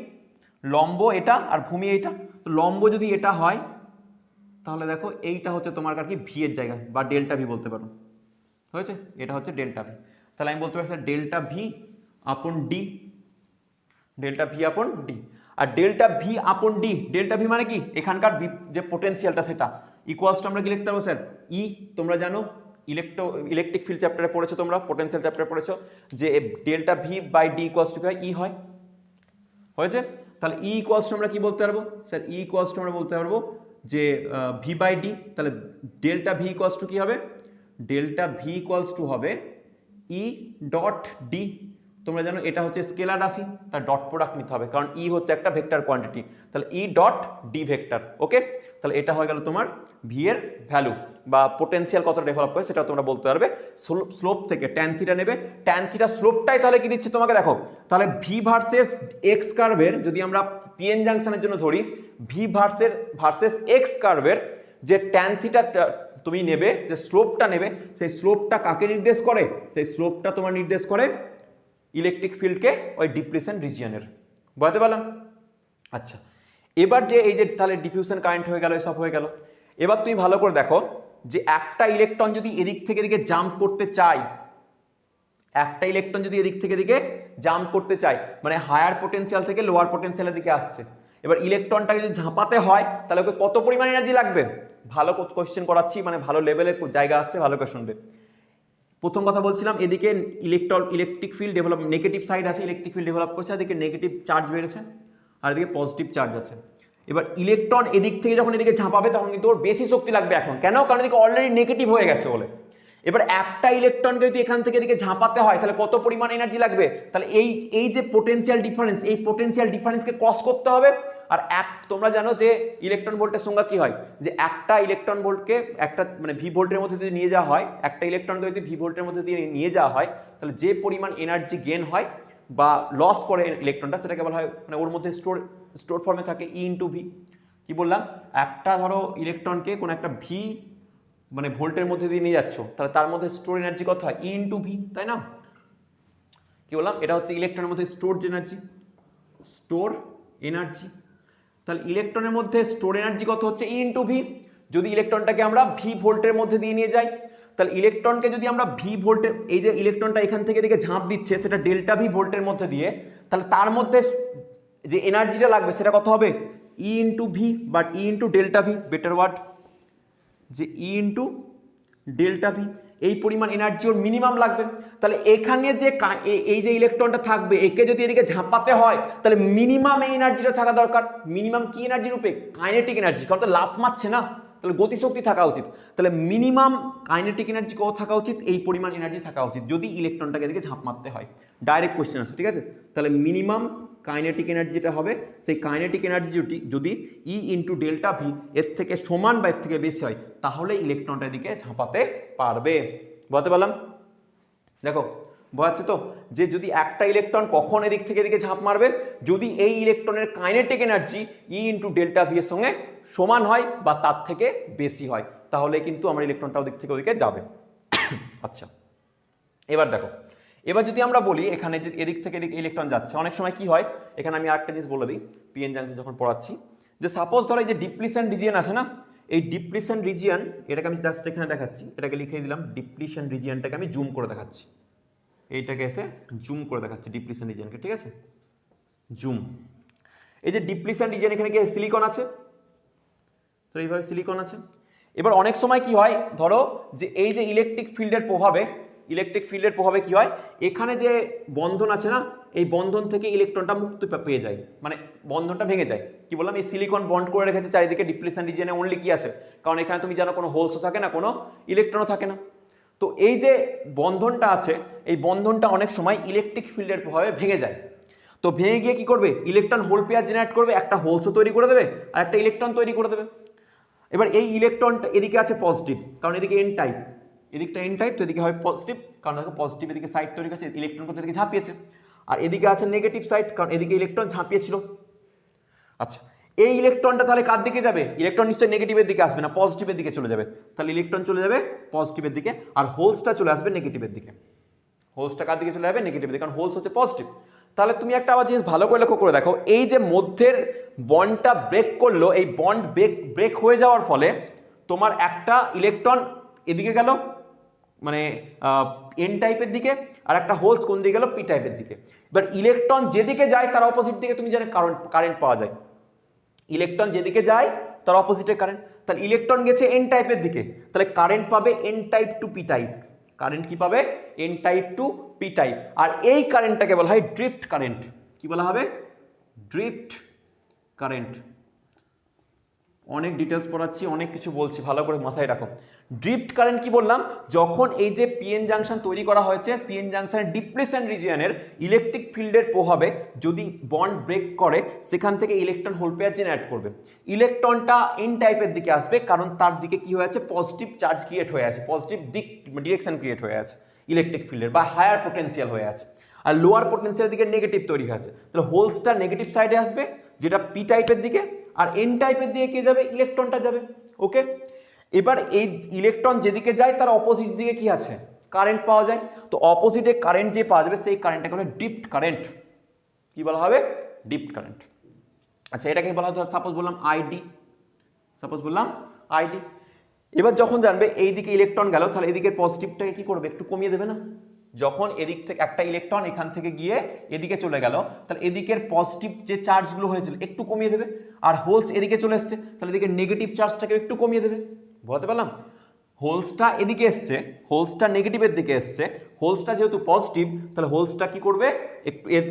লম্ব এটা আর ভূমি এইটা। তো লম্ব যদি এটা হয়, তাহলে দেখো এইটা হচ্ছে তোমার আর কি ভি এর জায়গা, বা ডেল্টা ভি বলতে পারো। হয়েছে, এটা হচ্ছে ডেল্টা ভি। তাহলে আমি বলতে পারি ডেল্টা ভি আপন ডি, ডেল্টা ভি আপন ডি। আর ডেল্টা ভি আপন ডি, ডেল্টা ভি মানে কি এখানকার যে পোটেনশিয়ালটা সেটা ইকুয়ালস টু আমরা কি লিখতে পারবো স্যার ই। তোমরা জানো ইলেকট্রিক ফিল্ড চ্যাপ্টারে পড়েছো, তোমরা পোটেনশিয়াল চ্যাপ্টারে পড়েছো যে delta V by d equals to E হয়। হয়েছে, তাহলে ই ইকুয়ালস টু আমরা কি বলতে পারবো স্যার, ই ইকুয়ালস টু আমরা বলতে পারবো যে ভি বাই ডি। তাহলে ডেল্টা ভি ইকুয়ালস টু কি হবে, ডেল্টা ভি ইকুয়ালস টু হবে ই ডট ডি। তোমরা জানো এটা হচ্ছে স্কেলার রাশি, তার ডট প্রোডাক্ট নিতে হবে, কারণ ই হচ্ছে একটা ভেক্টর কোয়ান্টিটি। তাহলে ই ডট ডি ভেক্টর। ওকে, তাহলে এটা হয়ে গেল তোমার ভি এর ভ্যালু বা পোটেনশিয়াল কত ডেভেলপ করে সেটা তোমরা বলতে পারবে স্লোপ থেকে। ট্যান থিটা নেবে, ট্যান থিটা স্লোপটাই তাহলে কি দিচ্ছে তোমাকে দেখো, তাহলে ভি ভার্সেস এক্স কার্ভের যদি আমরা পিএন জাংশনের জন্য ধরি, ভি ভার্সেস এক্স কার্ভের যে ট্যান থিটা তুমি নেবে, যে স্লোপটা নেবে, সেই স্লোপটা কাকে নির্দেশ করে, সেই স্লোপটা তোমার নির্দেশ করে ইলেকট্রিক ফিল্ডকে ওই ডিপ্রেশন রিজিয়নের। বুঝতে পারলাম? আচ্ছা, এবার যে এই যে তাহলে ডিফিউশন কারেন্ট হয়ে গেল, এসব হয়ে গেল। এবার তুমি ভালো করে দেখো যে একটা ইলেকট্রন যদি এদিক থেকে এদিকে জাম্প করতে চায়, একটা ইলেকট্রন যদি এদিক থেকে এদিকে জাম্প করতে চায়, মানে হায়ার পোটেনশিয়াল থেকে লোয়ার পোটেনশিয়ালের দিকে আসছে, এবার ইলেকট্রনটাকে যদি ঝাঁপাতে হয় তাহলে ওকে কত পরিমাণ এনার্জি লাগবে? ভালো কোশ্চেন করাচ্ছি, মানে ভালো লেভেলের জায়গা আসছে, ভালো করে শুনবে। প্রথম কথা বলছিলাম এদিকে electric field develop, negative side আছে, ইলেকট্রিক ফিল্ড ডেভেলপ করছে, এদিকে নেগেটিভ চার্জ বেড়েছে আর এদিকে পজিটিভ চার্জ আছে। এবার ইলেকট্রন এদিক থেকে যখন এদিকে ঝাঁপাবে তখন কিন্তু ওর বেশি শক্তি লাগবে এখন, কেন? কারণ এদিকে অলরেডি নেগেটিভ হয়ে গেছে বলে। এবার একটা ইলেকট্রনকে যদি এখান থেকে এদিকে ঝাঁপাতে হয় তাহলে কত পরিমাণ এনার্জি লাগবে? তাহলে এই যে পোটেনশিয়াল ডিফারেন্স, এই পোটেনশিয়াল ডিফারেন্সকে ক্রস করতে হবে। আর তোমরা জানো যে ইলেকট্রন ভোল্টের সংজ্ঞা কি হয়, যে একটা ইলেকট্রন ভোল্টকে একটা মানে ভি ভোল্টের মধ্যে যদি নিয়ে যাওয়া হয়, একটা ইলেকট্রনকে যদি ভি ভোল্টের মধ্যে দিয়ে নিয়ে যাওয়া হয় তাহলে যে পরিমাণ এনার্জি গেন হয় বা লস করে ইলেকট্রনটা, সেটাকে বলা হয় মানে ওর মধ্যে স্টোর ফর্মে থাকে ই ইন্টু ভি। কি বললাম, একটা ধরো ইলেকট্রনকে কোনো একটা ভি মানে ভোল্টের মধ্যে দিয়ে নিয়ে যাচ্ছ, তাহলে তার মধ্যে স্টোর এনার্জি কত হয়? ই ইন্টু ভি, তাই না? কি বললাম, এটা হচ্ছে ইলেকট্রনের মধ্যে স্টোর এনার্জি, স্টোর এনার্জি। তাহলে ইলেকট্রনের মধ্যে স্টোর এনার্জি কত হচ্ছে? ই ইন্টু ভি। যদি ইলেকট্রনটাকে আমরা ভি ভোল্টের মধ্যে দিয়ে নিয়ে যাই, তাহলে ইলেকট্রনকে যদি আমরা ভি ভোল্টের, এই যে ইলেকট্রনটা এখান থেকে দিকে ঝাঁপ দিচ্ছে সেটা ডেল্টা ভি ভোল্টের মধ্যে দিয়ে, তাহলে তার মধ্যে যে এনার্জিটা লাগবে সেটা কত হবে? E into V, but E into delta V, better word, যে ই ইন্টু ডেল্টা ভি। এই পরিমাণ এনার্জি ওর মিনিমাম লাগবে। তাহলে এখানে যে এই যে ইলেকট্রনটা থাকবে, একে যদি এদিকে ঝাঁপাতে হয় তাহলে মিনিমাম এই এনার্জিটা থাকা দরকার। মিনিমাম কি এনার্জি রূপে? কাইনেটিক এনার্জি, কারণ তো লাফ মারছে না, তাহলে গতিশক্তি থাকা উচিত। তাহলে মিনিমাম কাইনেটিক এনার্জি কত থাকা উচিত? এই পরিমাণ এনার্জি থাকা উচিত যদি ইলেকট্রনটাকে এদিকে ঝাঁপ মারতে হয়। ডাইরেক্ট কোশ্চেন আছে, ঠিক আছে? তাহলে মিনিমাম কাইনেটিক এনার্জি যেটা হবে, সেই কাইনেটিক এনার্জি যদি ই ইন্টু ডেল্টা ভি এর থেকে সমান বা এর থেকে বেশি হয় তাহলে ইলেকট্রনটা এদিকে ঝাঁপাতে পারবে। বুঝতে পারলাম? দেখো বোঝাচ্ছে তো যে যদি একটা ইলেকট্রন কখন এদিক থেকে এদিকে ঝাঁপ মারবে, যদি এই ইলেকট্রনের কাইনেটিক এনার্জি ই ইন্টু ডেল্টা ভি এর সঙ্গে সমান হয় বা তার থেকে বেশি হয়, তাহলে কিন্তু আমার ইলেকট্রনটা ওদিক থেকে ওদিকে যাবে। আচ্ছা, এবার দেখো, এবার যদি আমরা বলি এখানে যে এদিক থেকে এদিকে ইলেকট্রন যাচ্ছে, অনেক সময় কি হয়, এখানে আমি আরেকটা জিনিস বলে দিই পিএন জাংশন যখন পড়াচ্ছি, যে সাপোজ ধরো এই যে ডিপ্লিশন রিজিয়ন আছে না, এই ডিপ্লিশন রিজিয়ন, এটাকে আমি জাস্ট এখানে দেখাচ্ছি, এটাকে লিখে দিলাম ডিপ্লিশন রিজিয়নটাকে আমি জুম করে দেখাচ্ছি, এইটাকে এসে জুম করে দেখাচ্ছি ডিপ্লিশন রিজিয়নকে, ঠিক আছে? জুম। এই যে ডিপ্লিশন রিজিয়ন, এখানে কি সিলিকন আছে, তো এইভাবে সিলিকন আছে। এবার অনেক সময় কি হয়, ধরো যে এই যে ইলেকট্রিক ফিল্ডের প্রভাবে কি হয়, এখানে যে বন্ধন আছে না, এই বন্ধন থেকে ইলেকট্রনটা মুক্তি পেয়ে যায়, মানে বন্ধনটা ভেঙে যায়। কি বললাম, এই সিলিকন বন্ড করে রেখেছে চারিদিকে ডিপ্লিশন রিজিয়নে, অনলি কি আছে, কারণ এখানে তুমি জানো কোনো হোলসও থাকে না, কোনো ইলেকট্রনও থাকে না। তো এই যে বন্ধনটা আছে, এই বন্ধনটা অনেক সময় ইলেকট্রিক ফিল্ডের প্রভাবে ভেঙে যায়। তো ভেঙে গিয়ে কি করবে, ইলেকট্রন হোল পেয়ার জেনারেট করবে, একটা হোলসও তৈরি করে দেবে আর একটা ইলেকট্রন তৈরি করে দেবে। এবার এই ইলেকট্রনটা এদিকে আছে পজিটিভ, কারণ এদিকে এন টাইপ, এদিকটা এন টাইপ, তো এদিকে হয় পজিটিভ, কারণ দেখো পজিটিভ এদিকে সাইড তৈরি করেছে, ইলেকট্রন কত এদিকে ঝাঁপিয়েছে। আর এদিকে আছে নেগেটিভ সাইড, কারণ এদিকে ইলেকট্রন ঝাঁপিয়েছিল। আচ্ছা, এই ইলেকট্রনটা তাহলে কার দিকে যাবে? ইলেকট্রন নিশ্চয়ই নেগেটিভের দিকে আসবে না, পজিটিভের দিকে চলে যাবে। তাহলে ইলেকট্রন চলে যাবে পজিটিভের দিকে আর হোলসটা চলে আসবে নেগেটিভের দিকে। হোলসটা কার দিকে চলে যাবে? নেগেটিভের দিকে, কারণ হোলস হচ্ছে পজিটিভ। তাহলে তুমি একটা আবার জিনিস ভালো করে লক্ষ্য করে দেখো, এই যে মধ্যের বন্ডটা ব্রেক করলো, এই বন্ড ব্রেক হয়ে যাওয়ার ফলে তোমার একটা ইলেকট্রন এদিকে গেল, মানে এন টাইপের দিকে, আর একটা হোলস কোন দিকে গেল, পি টাইপের দিকে। এবার ইলেকট্রন যেদিকে যায় তার অপোজিট দিকে তুমি জানো কারেন্ট পাওয়া যায়। ইলেকট্রন যেদিকে যায় তার অপোজিটে কারেন্ট। তাহলে ইলেকট্রন গেছে এন টাইপের দিকে, তাহলে কারেন্ট পাবে N type to P type. Current কি পাবে, N type to P type. আর এই কারেন্টটাকে বলা হয় ড্রিফট কারেন্ট। কি বলা হবে, ড্রিফট কারেন্ট। অনেক ডিটেলস পড়াচ্ছি, অনেক কিছু বলছি, ভালো করে মাথায় রাখো। ড্রিফট কারেন্ট কি বললাম, যখন এই যে পিএন জাংশন তৈরি করা হয়েছে, পিএন জাংশনের ডিপ্লেশন রিজিয়নের ইলেকট্রিক ফিল্ডের প্রভাবে যদি বন্ড ব্রেক করে, সেখান থেকে ইলেকট্রন হোল পেয়ার জেনারেট করবে। ইলেকট্রনটা এন টাইপের দিকে আসবে, কারণ তার দিকে কি হয়ে আছে, পজিটিভ চার্জ ক্রিয়েট হয়ে আছে, পজিটিভ দিক ডিরেকশন ক্রিয়েট হয়ে আছে ইলেকট্রিক ফিল্ডের, বা হায়ার পোটেনশিয়াল হয়ে আছে। আর লোয়ার পোটেনশিয়াল দিকে নেগেটিভ তৈরি হয়েছে, তাহলে হোলসটা নেগেটিভ সাইডে আসবে, যেটা পি টাইপের দিকে, আর এন টাইপের দিকে কে যাবে, ইলেকট্রনটা যাবে। ওকে, এবার এই ইলেকট্রন যেদিকে যায় তার অপোজিট দিকে কি আছে, কারেন্ট পাওয়া যায়। তো অপোজিটে কারেন্ট যে পাওয়া যাবে সেই কারেন্টটাকে বলে ড্রিফট কারেন্ট। কি বলা হবে, ড্রিফট কারেন্ট। আচ্ছা, এটাকে বলা হয়, সাপোজ বললাম আইডি, সাপোজ বললাম আইডি। এবার যখন জানবে এই দিকে ইলেকট্রন গেল, তাহলে এদিকের পজিটিভটাকে কি করবে, একটু কমিয়ে দেবে না। যখন এদিক থেকে একটা ইলেকট্রন এখান থেকে গিয়ে এদিকে চলে গেল, তাহলে এদিকের পজিটিভ যে চার্জগুলো হয়েছিল একটু কমিয়ে দেবে। আর হোলস এদিকে চলে এসছে, তাহলে এদিকে নেগেটিভ চার্জটাকে একটু কমিয়ে দেবে। বলতে পারলাম, হোলসটা এদিকে এসছে, হোলসটা নেগেটিভের দিকে এসছে, হোলসটা যেহেতু পজিটিভ, তাহলে হোলসটা কি করবে, একটু এর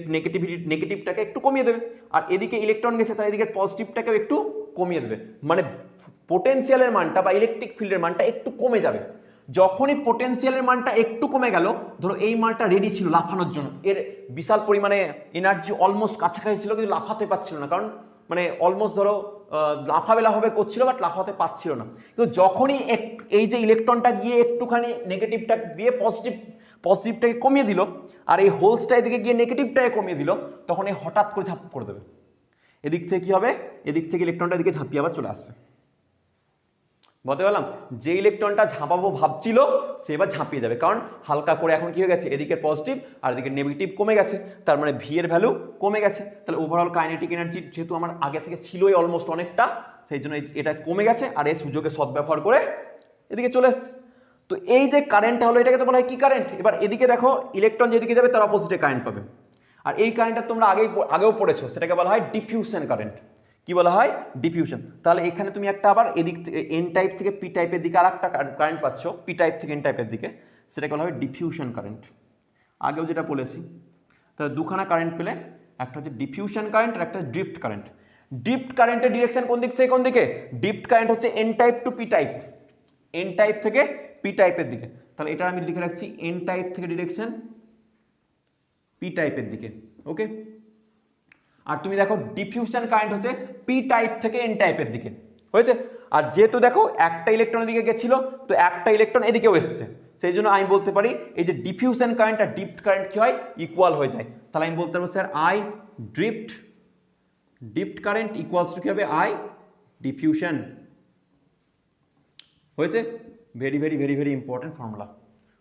নেগেটিভটাকে একটু কমিয়ে দেবে। আর এদিকে ইলেকট্রন গেছে, তাহলে এদিকের পজিটিভটাকেও একটু কমিয়ে দেবে। মানে পোটেনশিয়ালের মানটা বা ইলেকট্রিক ফিল্ডের মানটা একটু কমে যাবে। যখনই পোটেনশিয়ালের মানটা একটু কমে গেল, ধরো এই মানটা রেডি ছিল লাফানোর জন্য, এর বিশাল পরিমাণে এনার্জি অলমোস্ট কাছাকাছি ছিল, কিন্তু লাফাতে পারছিল না, কারণ মানে অলমোস্ট ধরো লাফাবে করছিল, বাট লাফাতে পারছিল না। কিন্তু যখনই এই যে ইলেকট্রনটা গিয়ে একটুখানি নেগেটিভটা দিয়ে পজিটিভটাকে কমিয়ে দিল, আর এই হোলসটা এদিকে গিয়ে নেগেটিভটাকে কমিয়ে দিল, তখন এই হঠাৎ করে ঝাঁপ করে দেবে। এদিক থেকে কি হবে, এদিক থেকে ইলেকট্রনটা এদিকে ঝাঁপিয়ে আবার চলে আসবে। বলতে পারলাম, যে ইলেকট্রনটা ঝাঁপাবো ভাবছিল সে এবার ঝাঁপিয়ে যাবে, কারণ হালকা করে এখন কি হয়ে গেছে, এদিকে পজিটিভ আর এদিকে নেগেটিভ কমে গেছে, তার মানে ভি এর ভ্যালু কমে গেছে। তাহলে ওভারঅল কাইনেটিক এনার্জি যেহেতু আমার আগে থেকে ছিলই অলমোস্ট অনেকটা, সেই জন্য এটা কমে গেছে, আর এই সুযোগের সদ্ব্যবহার করে এদিকে চলে এসছে। তো এই যে কারেন্টটা হলো, এটাকে তো বলা হয় কি কারেন্ট। এবার এদিকে দেখো, ইলেকট্রন যেদিকে যাবে তার অপোজিটে কারেন্ট পাবে। আর এই কারেন্টটা তোমরা আগেও পড়েছো, সেটাকে বলা হয় ডিফিউশন কারেন্ট। কি বলা হয়, ডিফিউশন। তাহলে এখানে তুমি একটা আবার এদিক থেকে এন টাইপ থেকে পি টাইপের দিকে আর একটা কারেন্ট পাচ্ছ, পি টাইপ থেকে এন টাইপের দিকে, সেটাকে বলা হয় ডিফিউশন কারেন্ট। আগেও যেটা বলেছি, তাহলে দুখানা কারেন্ট পেলে, একটা হচ্ছে ডিফিউশন কারেন্ট আর একটা ড্রিফট কারেন্ট। ড্রিফট কারেন্টের ডিরেকশন কোন দিক থেকে কোন দিকে, ড্রিফট কারেন্ট হচ্ছে N type to P type, N type থেকে পি টাইপের দিকে। তাহলে এটা আমি লিখে রাখছি, এন টাইপ থেকে ডিরেকশন পি টাইপের দিকে। ওকে, আর তুমি দেখো ডিফিউশন কারেন্ট হচ্ছে পি টাইপ থেকে এন টাইপের দিকে, হয়েছে। আর যেহেতু দেখো একটা ইলেকট্রন এদিকে গেছিল, তো একটা ইলেকট্রন এদিকেও এসেছে, সেই জন্য আমি বলতে পারি এই যে ডিফিউশন কারেন্ট আর ড্রিফট কারেন্ট কি হয়, ইকুয়াল হয়ে যায়। তাহলে আমি বলতে পারবো sir I drift current equals to কি হবে, আই ডিফিউশন। হয়েছে, very very very very important formula.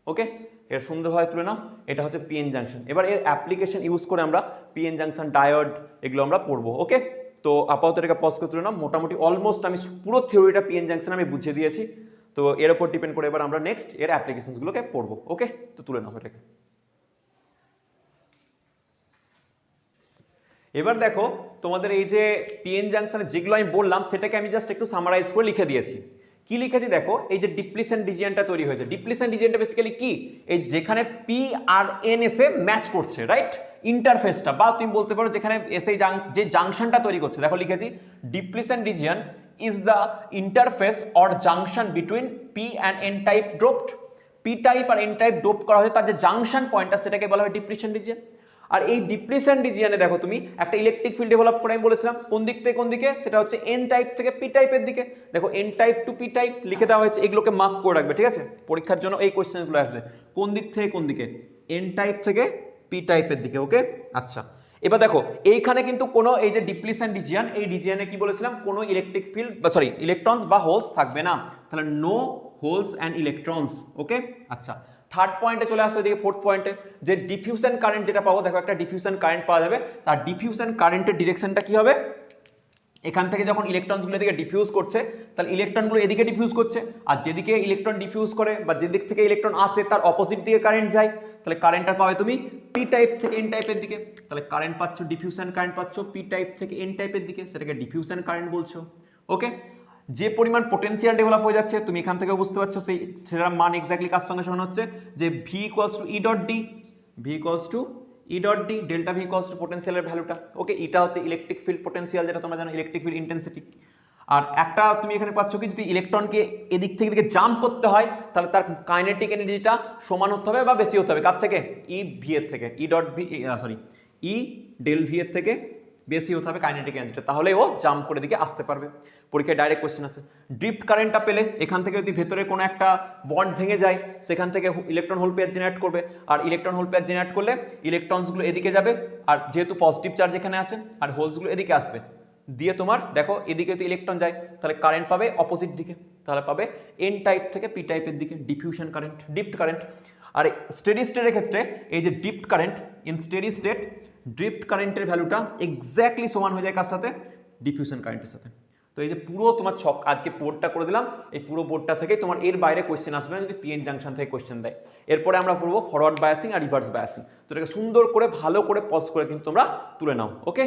Okay, এর সুন্দরভাবে তুলে নাও। এটা হচ্ছে পিএন জাংশন। এবার এর অ্যাপ্লিকেশন ইউজ করে আমরা পিএন জাংশন, ডায়োড, এগুলো আমরা পড়বো। ওকে, তো আপাতত এটাকে পজ করে তুলে নাও। মোটামুটি অলমোস্ট আমি পুরো থিওরিটা পিএন জাংশন আমি বুঝিয়ে দিয়েছি। তো এর উপর ডিপেন্ড করে এবার আমরা নেক্সট এর অ্যাপ্লিকেশনসগুলোকে পড়বো। ওকে, তো তুলে নাও এটাকে। এবার দেখো, তোমাদের এই যে পিএন জাংশনে যেগুলো আমি বললাম, সেটাকে আমি জাস্ট একটু সামারাইজ করে লিখে দিয়েছি। কি লিখেছি দেখো, এই যে ডিপ্লিশন রিজিয়নটা তৈরি হয়েছে, ডিপ্লিশন রিজিয়নটা বেসিক্যালি কি, এই যেখানে পি আর এন এসে ম্যাচ করছে, রাইট, ইন্টারফেসটা, বা তুমি বলতে পারো যেখানে এসে যে জাংশনটা তৈরি করছে। দেখো লিখেছি, depletion region is the interface or junction between P and N type doped. P type আর এন টাইপ ডোপ করা হয়েছে, তার যে জাংশন পয়েন্টটা সেটাকে বলা হয় ডিপ্লিশন রিজিয়ন। আর এই ডিপ্লিশন রিজিয়নে দেখো তুমি একটা ইলেকট্রিক ফিল্ড ডেভেলপ করে, আমি বলেছিলাম কোন দিক থেকে কোন দিকে, সেটা হচ্ছে এন টাইপ থেকে পি টাইপের দিকে। দেখো N type to P type লিখে দেওয়া হয়েছে, এগুলোকে মার্ক করে রাখবে, ঠিক আছে, পরীক্ষার জন্য এই কোশ্চেনগুলো আসবে। কোন দিক থেকে কোন দিকে, এন টাইপ থেকে পি টাইপের দিকে। ওকে, আচ্ছা, এবার দেখো এইখানে কিন্তু কোনো এই যে ডিপ্লিশন রিজিয়ন, এই রিজিয়নে কি বলেছিলাম, কোনো ইলেকট্রিক ফিল্ড বা সরি ইলেকট্রনস বা হোলস থাকবে না, তাহলে নো হোলস অ্যান্ড ইলেকট্রনস। ওকে, আচ্ছা, থার্ড পয়েন্টে চলে আসছে, এদিকে ফোর্থ পয়েন্টে, যে ডিফিউশন কারেন্ট যেটা পাবো, দেখো একটা ডিফিউশন কারেন্ট পাওয়া যাবে, তার ডিফিউশন কারেন্টের ডিরেকশনটা কি হবে, এখান থেকে যখন ইলেকট্রনগুলো এদিকে ডিফিউজ করছে তাহলে ইলেকট্রনগুলো এদিকে ডিফিউজ করছে, আর যেদিকে ইলেকট্রন ডিফিউজ করে বা যেদিক থেকে ইলেকট্রন আসে তার অপোজিট দিকে কারেন্ট যায়, তাহলে কারেন্টটা পাবে তুমি পি টাইপ থেকে এন টাইপের দিকে। তাহলে কারেন্ট পাচ্ছ, ডিফিউশন কারেন্ট পাচ্ছ পি টাইপ থেকে এন টাইপের দিকে, সেটাকে ডিফিউশন কারেন্ট বলছো। ওকে, যে পরিমাণ পোটেনশিয়াল ডেভেলপ হয়ে যাচ্ছে তুমি এখান থেকে বুঝতে পারছো সেটার মান এক্স্যাক্টলি কার সঙ্গে সমান হচ্ছে, যে V equals to E dot d, V equals to E dot d, delta V equals to পোটেনশিয়ালের ভ্যালুটা। ওকে, এটা হচ্ছে ইলেকট্রিক ফিল্ড পোটেনশিয়াল, যেটা তোমরা জানো ইলেকট্রিক ফিল্ড ইন্টেন্সিটি। আর একটা তুমি এখানে পাচ্ছ কি, যদি ইলেকট্রনকে এদিক থেকে এদিকে জাম্প করতে হয় তাহলে তার কাইনেটিক এনার্জিটা সমান হতে হবে বা বেশি হতে হবে কার থেকে, ই ভি এর থেকে, ই ডট ভি সরি ই ডেল ভি এর থেকে বেশি হতে হবে কাইনেটিক এনার্জিটা, তাহলে ও জাম্প করে দিকে আসতে পারবে। পরীক্ষায় ডাইরেক্ট কোশ্চেন আছে। ড্রিফট কারেন্টটা পেলে এখান থেকে যদি ভেতরে কোনো একটা বন্ড ভেঙে যায় সেখান থেকে ইলেকট্রন হোল পেয়ার জেনারেট করবে, আর ইলেকট্রন হোল পেয়ার জেনারেট করলে ইলেকট্রনসগুলো এদিকে যাবে, আর যেহেতু পজিটিভ চার্জ এখানে আছে আর হোলসগুলো এদিকে আসবে, দিয়ে তোমার দেখো এদিকে তো ইলেকট্রন যায় তাহলে কারেন্ট পাবে অপোজিট দিকে, তাহলে পাবে এন টাইপ থেকে পি টাইপের দিকে, ডিফিউশন কারেন্ট, ড্রিফট কারেন্ট। আর স্টেডি স্টেটের ক্ষেত্রে এই যে drift current, in steady state drift কারেন্টের ভ্যালুটা এক্স্যাক্টলি সমান হয়ে যায় কার সাথে, ডিফিউশন কারেন্টের সাথে। তো এই যে পুরো তোমার ছক আজকে বোর্ডটা করে দিলাম, এই পুরো বোর্ডটা থেকে তোমার এর বাইরে কোশ্চেন আসবে না যদি পিএন জাংশন থেকে কোশ্চেন দেয়। এরপরে আমরা পড়বো ফরওয়ার্ড বায়াসিং আর রিভার্স বায়াসিং, তো এটাকে সুন্দর করে ভালো করে পজ করে কিন্তু তোমরা তুলে নাও। ওকে,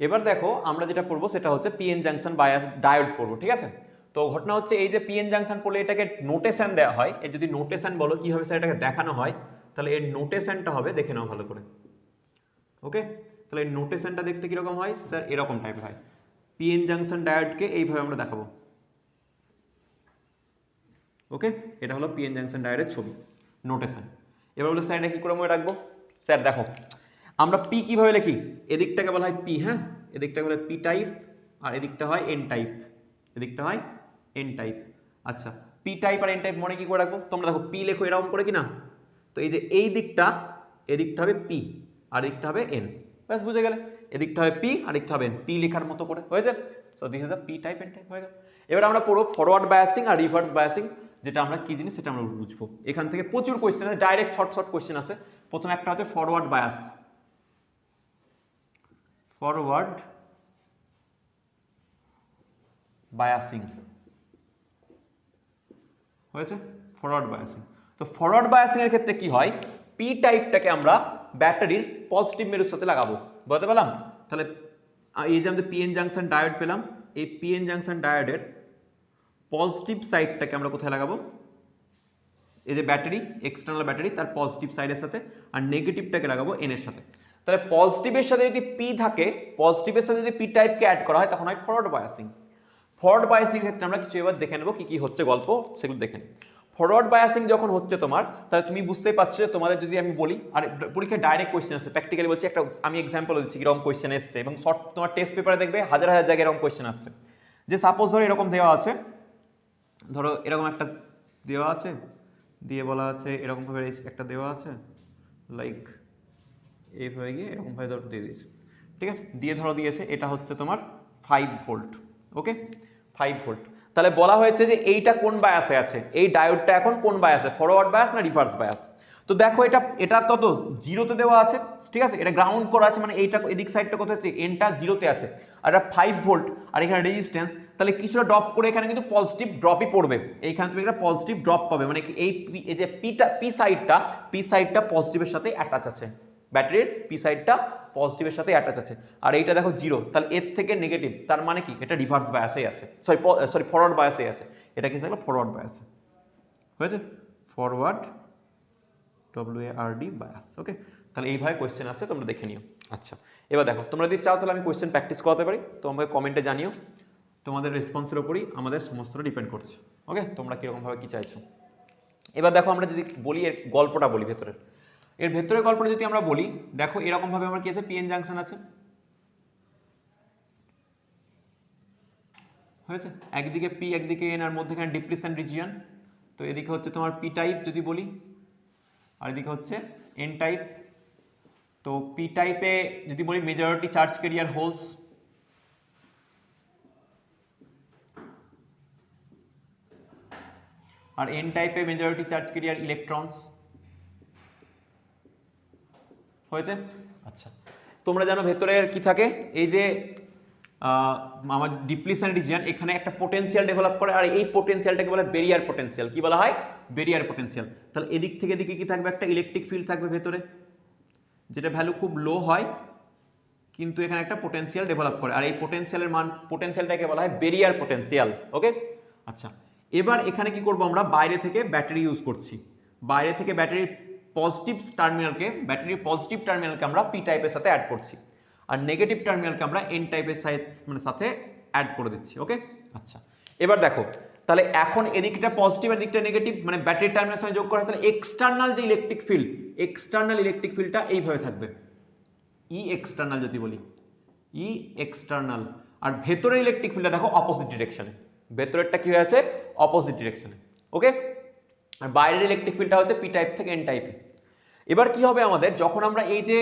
এবার দেখো আমরা যেটা পড়বো সেটা হচ্ছে পিএন জাংশন বায়াস ডায়োড পড়বো, ঠিক আছে। তো ঘটনা হচ্ছে এই যে পিএন জাংশন পড়লে এটাকে নোটেশন দেওয়া হয়, এই যদি নোটেশন বলো কিভাবে স্যার এটাকে দেখানো হয়, তাহলে এর নোটেশনটা হবে, দেখে নাও ভালো করে। ওকে, তাহলে এই নোটেশনটা দেখতে কিরকম হয় স্যার, এরকম টাইপের হয়। পিএন জাংশন ডায়োডকে এইভাবে আমরা দেখাবো। ওকে, এটা হলো পিএন জাংশন ডায়োডের ছবি, নোটেশন। এবার বলো স্যার এটা কি করে মনে রাখবো, স্যার দেখো আমরা পি কিভাবে লিখি, এদিকটাকে বলা হয় পি, হ্যাঁ এদিকটাকে বলা হয় পি টাইপ, আর এদিকটা হয় এন টাইপ, এদিকটা হয় এন টাইপ। আচ্ছা, পি টাইপ আর এন টাইপ মনে কি করে রাখবো, তোমরা দেখো পি লেখো এরকম করে কি না, তো এই যে এই দিকটা, এদিকটা হবে পি আর এদিকটা হবে এন, ব্যাস বুঝে গেলে, এদিকটা হবে পি আর এদিকটা হবে এন, পি লেখার মতো করে হয়েছে। So this is the P type N type হয়ে গেল। এবার আমরা পড়বো ফরওয়ার্ড বায়াসিং আর রিভার্স বায়াসিং, যেটা আমরা কি জিনিস সেটা আমরা বুঝবো। এখান থেকে প্রচুর কোয়েশ্চেন আছে, ডাইরেক্ট শর্ট শর্ট কোয়েশ্চেন আছে। প্রথমে একটা হচ্ছে ফরওয়ার্ড বায়াস, ফরওয়ার্ড বায়াসিং হয়েছে, ফরওয়ার্ড বায়াসিং। তো ফরওয়ার্ড বায়াসিং এর ক্ষেত্রে কি হয়, পি টাইপটাকে আমরা ব্যাটারির পজিটিভ মেরুর সাথে লাগাবো, বুঝতে পারলাম। তাহলে এই যে আমাদের পিএন জাংশন ডায়োড পেলাম, এই পিএন জাংশন ডায়োডের পজিটিভ সাইডটাকে আমরা কোথায় লাগাবো, এই যে ব্যাটারি, এক্সটার্নাল ব্যাটারি তার পজিটিভ সাইডের সাথে, আর নেগেটিভটাকে লাগাবো এন এর সাথে। তাহলে পজিটিভের সাথে যদি পি থাকে, পজিটিভের সাথে যদি পি টাইপকে অ্যাড করা হয় তখন হয় ফরওয়ার্ড বায়াসিং। ফরওয়ার্ড বায়াসিং ক্ষেত্রে আমরা কিছু এবার দেখে নেবো কি কি হচ্ছে গল্প, সেগুলো দেখে নিই। ফরওয়ার্ড বায়াসিং যখন হচ্ছে তোমার, তাহলে তুমি বুঝতেই পারছো যে তোমাদের যদি আমি বলি, আর পরীক্ষায় ডাইরেক্ট কোয়েশ্চেন আসছে, প্র্যাকটিক্যালি বলছি, একটা আমি এক্সাম্পল দিচ্ছি কিরকম কোয়েশ্চেন এসছে, এবং শর্ট তোমার টেস্ট পেপারে দেখবে হাজার হাজার জায়গায় এরকম কোয়েশ্চেন আসছে। যে সাপোজ ধরো এরকম দেওয়া আছে, ধরো এরকম একটা দেওয়া আছে, দিয়ে বলা আছে এরকমভাবে একটা দেওয়া আছে, লাইক এইভাবে গিয়ে এরকমভাবে ধরো দিয়ে দিয়েছে, ঠিক আছে, দিয়ে ধরো দিয়েছে এটা হচ্ছে তোমার 5 ভোল্ট। ওকে, 5 ভোল্ট। তাহলে বলা হয়েছে যে এইটা কোন বায়াসে আছে, এই ডায়োডটা এখন কোন বায়াসে, ফরওয়ার্ড বায়াস না রিভার্স বায়াস। তো দেখো এটা কত, জিরোতে দেওয়া আছে, ঠিক আছে, এটা গ্রাউন্ড করা আছে, মানে এইটা এদিক সাইডটা কত হচ্ছে, এনটা জিরোতে আছে, আর এটা 5 ভোল্ট, আর এখানে রেজিস্ট্যান্স, তাহলে কিছুটা ড্রপ করে এখানে কিন্তু পজিটিভ ড্রপই পড়বে, এইখানে তুমি একটা পজিটিভ ড্রপ পাবে, মানে এই যে পি সাইডটা পজিটিভের সাথে অ্যাটাচ আছে, ব্যাটারির পি সাইডটা পজিটিভের সাথে অ্যাটাচ আছে, আর এইটা দেখো জিরো, তাহলে এর থেকে নেগেটিভ, তার মানে কি এটা রিভার্স বায়াসেই আছে, সরি ফরওয়ার্ড বায়াসেই আছে, এটা কি থাকলো ফরওয়ার্ড বায়াসে হয়েছে, ফরওয়ার্ড WARD বায়াস। ওকে, তাহলে এইভাবে কোয়েশ্চেন আসছে, তোমরা দেখে নিও। আচ্ছা, এবার দেখো তোমরা যদি চাও তাহলে আমি কোয়েশ্চেন প্র্যাকটিস করাতে পারি, তো আমাকে কমেন্টে জানিও, তোমাদের রেসপন্সের উপরই আমাদের সমস্তটা ডিপেন্ড করছে। ওকে, তোমরা কীরকমভাবে কী চাইছো। এবার দেখো আমরা যদি বলি এর গল্পটা বলি ভেতরের, এর ভেতরের গল্পটা যদি আমরা বলি, দেখো এরকমভাবে আমার কি আছে, পিএন জাংশন আছে, হয়েছে, একদিকে পি একদিকে এন, আর মধ্যেখানে ডিপ্লিশন রিজিয়ন, তো এদিকে হচ্ছে তোমার পি টাইপ যদি বলি, আর এদিকে হচ্ছে এন টাইপ। তো পি টাইপে যদি বলি মেজরিটি চার্জ ক্যারিয়ার হোলস, আর এন টাইপে মেজরিটি চার্জ ক্যারিয়ার ইলেকট্রনস, হয়েছে। আচ্ছা, তোমরা জানো ভেতরের কি থাকে, এই যে আমাদের ডিপ্লিশন রিজিয়ন, এখানে একটা পোটেনশিয়াল ডেভেলপ করে, আর এই পোটেনশিয়ালটাকে বলে বেরিয়ার পোটেনশিয়াল। কি বলা হয়? Barrier potential. তাহলে এদিক থেকে এদিকে কি থাকবে? একটা ইলেকট্রিক ফিল্ড থাকবে ভেতরে, যেটা ভ্যালু খুব লো হয়, কিন্তু এখানে একটা পোটেনশিয়াল ডেভেলপ করে, আর এই পোটেনশিয়ালের মান, পোটেনশিয়ালটাকে বলা হয় বেরিয়ার পোটেনশিয়াল। ওকে, আচ্ছা এবার এখানে কি করব আমরা? বাইরে থেকে ব্যাটারি ইউজ করছি, বাইরে থেকে ব্যাটারির পজিটিভ টার্মিনালকে আমরা পি টাইপের সাথে অ্যাড করছি, আর নেগেটিভ টার্মিনালকে আমরা এন টাইপের সাথে অ্যাড করে দিচ্ছি। ওকে, আচ্ছা এবার দেখো, তাহলে এখন এদিকটা পজিটিভ আর দিকটা নেগেটিভ, মানে ব্যাটারি টার্মিনালের সঙ্গে যোগ করা হয়, তাহলে এক্সটার্নাল যে ইলেকট্রিক ফিল্ডটা এইভাবে থাকবে, ই এক্সটার্নাল যদি বলি, ই এক্সটার্নাল। আর ভেতরের ইলেকট্রিক ফিল্ডটা দেখো অপোজিট ডিরেকশনে, ভেতরেরটা কি হয়ে আছে? অপোজিট ডিরেকশনে। ওকে, আর বাইরের ইলেকট্রিক ফিল্ডটা হচ্ছে পি টাইপ থেকে এন টাইপে। এবার কি হবে আমাদের, যখন আমরা এই যে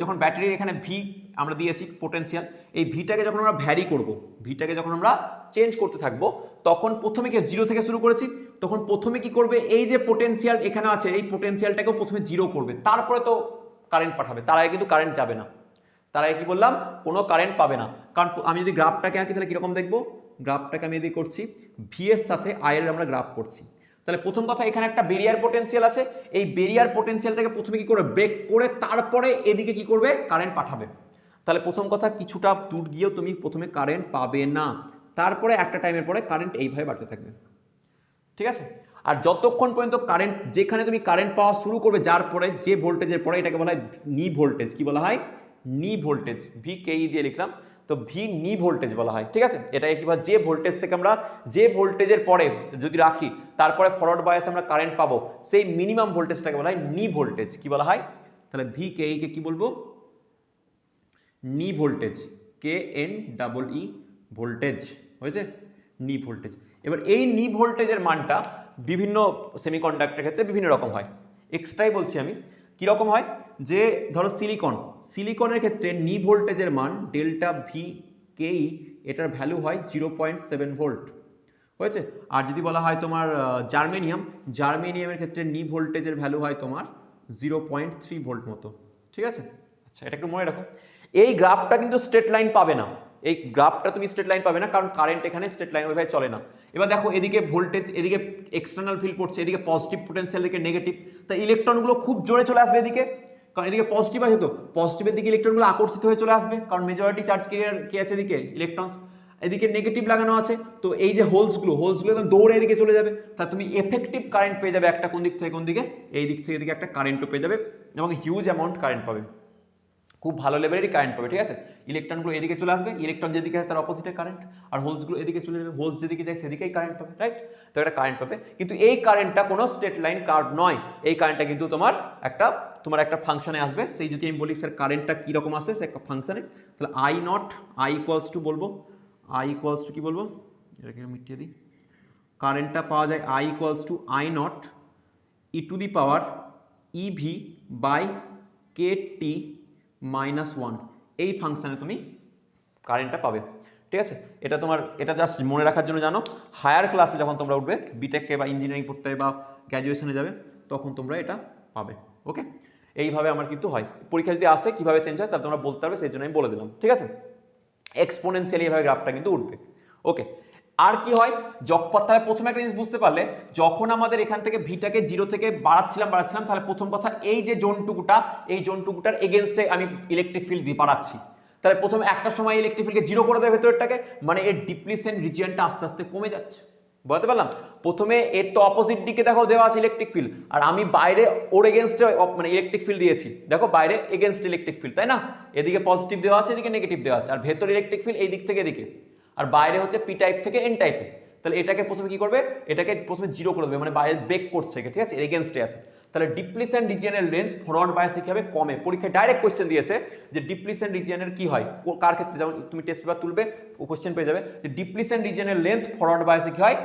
যখন ব্যাটারির এখানে ভি আমরা দিয়েছি পোটেনশিয়াল, এই ভিটাকে যখন আমরা ভ্যারি করব, ভিটাকে যখন আমরা চেঞ্জ করতে থাকবো, তখন প্রথমে কি জিরো থেকে শুরু করেছি, তখন প্রথমে কি করবে? এই যে পোটেনশিয়াল এখানে আছে, এই পোটেনশিয়ালটাকেও প্রথমে জিরো করবে, তারপরে তো কারেন্ট পাঠাবে। তার আগে কিন্তু কারেন্ট যাবে না, তার আগে কি বললাম? কোনো কারেন্ট পাবে না। কারণ আমি যদি গ্রাফটাকে আঁকি তাহলে কিরকম দেখবো? গ্রাফটাকে আমি যদি করছি, ভি এর সাথে আই এর আমরা গ্রাফ করছি, তাহলে প্রথম কথা এখানে একটা বেরিয়ার পোটেনশিয়াল আছে, এই বেরিয়ার পোটেনশিয়ালটাকে প্রথমে কি করবে? ব্রেক করে তারপরে এদিকে কি করবে? কারেন্ট পাঠাবে। তাহলে প্রথম কথা, কিছুটা দূর গিয়েও তুমি প্রথমে কারেন্ট পাবে না, তারপরে একটা টাইমের পরে কারেন্ট এইভাবে বাড়তে থাকবে। ঠিক আছে, আর যতক্ষণ পর্যন্ত কারেন্ট, যেখানে তুমি কারেন্ট পাওয়া শুরু করবে, যার পরে যে ভোল্টেজের পরে, এটাকে বলা হয় নি ভোল্টেজ। কি বলা হয়? নি ভোল্টেজ, ভি কে ই দিয়ে লিখলাম, তো ভি নি ভোল্টেজ বলা হয়। ঠিক আছে, এটাকে কি বলা? যে ভোল্টেজ থেকে আমরা, যে ভোল্টেজের পরে যদি রাখি, তারপরে ফরওয়ার্ড বায়াসে আমরা কারেন্ট পাবো, সেই মিনিমাম ভোল্টেজটাকে বলা হয় নি ভোল্টেজ। কি বলা হয়? তাহলে ভি কে ই কে কি বলবো? নি voltage, K N double E voltage, হয়েছে? নি ভোল্টেজ। এবার এই নি ভোল্টেজের মানটা বিভিন্ন সেমিকন্ডাক্টরের ক্ষেত্রে বিভিন্ন রকম হয়। এক্সট্রাই বলছি আমি, কীরকম হয়? যে ধরো সিলিকনের ক্ষেত্রে নি ভোল্টেজের মান ডেল্টা ভি কেই, এটার ভ্যালু হয় 0.7 ভোল্ট, হয়েছে? আর যদি বলা হয় তোমার জার্মেনিয়ামের ক্ষেত্রে নি ভোল্টেজের ভ্যালু হয় তোমার 0.3 ভোল্ট মতো। ঠিক আছে, আচ্ছা এটা একটু মনে রাখো। এই গ্রাফটা কিন্তু স্ট্রেট লাইন পাবে না, এই গ্রাফটা তুমি স্ট্রেট লাইন পাবে না, কারণ কারেন্ট এখানে স্ট্রেট লাইন ওইভাবে চলে না। এবার দেখো, এদিকে ভোল্টেজ, এদিকে এক্সটার্নাল ফিল্ড পড়ছে, এদিকে পজিটিভ পোটেনশিয়াল, এদিকে নেগেটিভ, তাই ইলেকট্রনগুলো খুব জোরে চলে আসবে এদিকে, কারণ এদিকে পজিটিভ আছে, তো পজিটিভের দিকে ইলেকট্রনগুলো আকর্ষিত হয়ে চলে আসবে, কারণ মেজরিটি চার্জ ক্যারিয়ার কি আছে এদিকে? ইলেকট্রনস। এদিকে নেগেটিভ লাগানো আছে, তো এই যে হোলসগুলো একদম দৌড়ে এদিকে চলে যাবে, তা তুমি এফেক্টিভ কারেন্ট পেয়ে যাবে একটা, কোন দিক থেকে কোন দিকে? এই দিক থেকে এদিকে একটা কারেন্টও পেয়ে যাবে, এবং হিউজ অ্যামাউন্ট কারেন্ট পাবে, খুব ভালো লেভেলেরই কারেন্ট পাবে। ঠিক আছে, ইলেকট্রনগুলো এদিকে চলে আসবে, ইলেকট্রন যেদিকে আছে তার অপোজিটে কারেন্ট, আর হোলসগুলো এদিকে চলে যাবে, হোলস যেদিকে যায় সেদিকেই কারেন্ট পাবে, রাইট? তো একটা কারেন্ট পাবে, কিন্তু এই কারেন্টটা কোনো স্ট্রেট লাইন কার্ভ নয়, এই কারেন্টটা কিন্তু তোমার একটা ফাংশনে আসবে। সেই যদি আমি বলি স্যার কারেন্টটা কীরকম আসে সে ফাংশনে, তাহলে I not, I equals to বলবো, আই ইকুয়ালস টু কি বলবো, এটাকে মিটিয়ে দিই, কারেন্টটা পাওয়া যায় I equals to I not e to the power eV by k T -1, এই ফাংশনে তুমি কারেন্টটা পাবে। ঠিক আছে, এটা জাস্ট মনে রাখার জন্য জানো, হায়ার ক্লাসে যখন তোমরা উঠবে, বিটেককে বা ইঞ্জিনিয়ারিং পড়তে বা গ্র্যাজুয়েশনে যাবে, তখন তোমরা এটা পাবে। ওকে, এইভাবে আমার কিন্তু হয়, পরীক্ষা যদি আসে কীভাবে চেঞ্জ হয় তাহলে তোমরা বলতে পারবে, সেই জন্য আমি বলে দিলাম। ঠিক আছে, এক্সপোনেনশিয়ালি এভাবে গ্রাফটা কিন্তু উঠবে। ওকে, আর কি হয়? তাহলে প্রথমে একটা জিনিস বুঝতে পারলে, যখন আমাদের এখান থেকে ভিটাকে জিরো থেকে বাড়াচ্ছিলাম, তাহলে প্রথম কথা, এই যে জোনটুকুটার এগেনস্টে আমি ইলেকট্রিক ফিল্ড দিয়ে বাড়াচ্ছি, তাহলে প্রথমে একটা সময় ইলেকট্রিক ফিল্ডকে জিরো করে দেয় ভেতরটাকে, মানে এর ডিপ্লিশন রিজিয়নটা আস্তে আস্তে কমে যাচ্ছে। বুঝতে পারলাম? প্রথমে এর তো অপোজিট দিকে দেখো দেওয়া আছে ইলেকট্রিক ফিল্ড, আর আমি বাইরে ওর এগেনস্টে মানে ইলেকট্রিক ফিল্ড দিয়েছি, দেখো বাইরে এগেনস্ট ইলেকট্রিক ফিল্ড, তাই না? এদিকে পজিটিভ দেওয়া আছে, এদিকে নেগেটিভ দেওয়া আছে, আর ভেতর ইলেকট্রিক ফিল্ড এই দিক থেকে এদিকে, আর বাইরে হচ্ছে পি টাইপ থেকে এন টাইপে। তাহলে এটাকে প্রথমে কি করবে? এটাকে প্রথমে জিরো করে দেবে, মানে বাইরে ব্রেক করছে, ঠিক আছে, এগেনস্টে আছে। তাহলে ডিপ্লিশন রিজিয়নের লেন্থ ফরওয়ার্ড বায়াসে কি হবে? কমে। পরীক্ষায় ডাইরেক্ট কোশ্চেন দিয়েছে যে ডিপ্লিশন রিজিয়নের কি হয়, কার ক্ষেত্রে, যেমন তুমি টেস্ট পেপার তুলবে ও কোশ্চেন পেয়ে যাবে যে ডিপ্লিশন রিজিয়নের লেন্থ ফরওয়ার্ড বায়াসে কি হয়?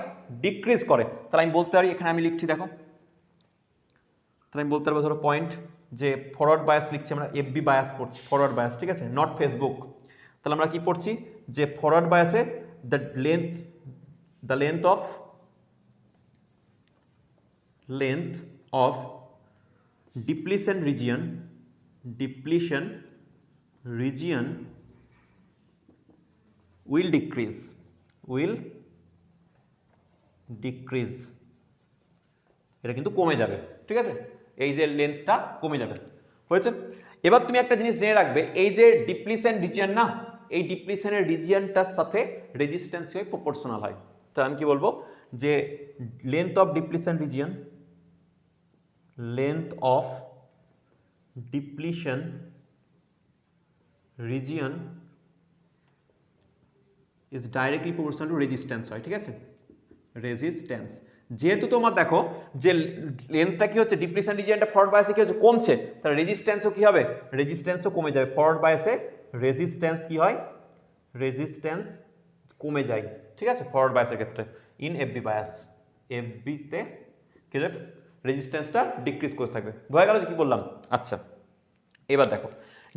ডিক্রিজ করে। তাহলে আমি বলতে পারি, এখানে আমি লিখছি দেখো, তাহলে আমি বলতে পারবো ধরো পয়েন্ট, যে ফরওয়ার্ড বায়াস লিখছি আমরা, এফবি বায়াস পড়ছি, ফরওয়ার্ড বায়াস, ঠিক আছে, নট ফেসবুক। তাহলে আমরা কি পড়ছি? যে ফরওয়ার্ড বায়াসে the length of depletion region will decrease, এটা কিন্তু কমে যাবে, ঠিক আছে, এই যে লেন্থটা কমে যাবে, হয়েছে। এবার তুমি একটা জিনিস জেনে রাখবে, এই যে ডিপ্লিশন রিজিয়ন না, এই ডিপ্লিশনের রিজিয়নটার সাথে রেজিস্ট্যান্স প্রপোর্শনাল হয়। তো আমি কি বলবো যে length of depletion region, length of depletion region is directly proportional two resistance হয়, ঠিক আছে, রেজিস্ট্যান্স। যেহেতু তোমার দেখো যে লেন্থটা কি হচ্ছে, ডিপ্লিশন রিজিয়নটা ফরওয়ার্ড বায়াসে কি হচ্ছে, কমছে, তাহলে রেজিস্ট্যান্সও কি হবে, রেজিস্ট্যান্সও কমে যাবে। ফরওয়ার্ড বায়াসে রেজিস্ট্যান্স কি হয়, রেজিস্ট্যান্স কমে যায়, ঠিক আছে, ফরওয়ার্ড বায়াসের ক্ষেত্রে। ইন এফবি বায়াস, এফবিতে কি হবে, রেজিস্ট্যান্সটা ডিক্রিজ করে থাকবে। বোঝা গেল কি বললাম? আচ্ছা, এবার দেখো,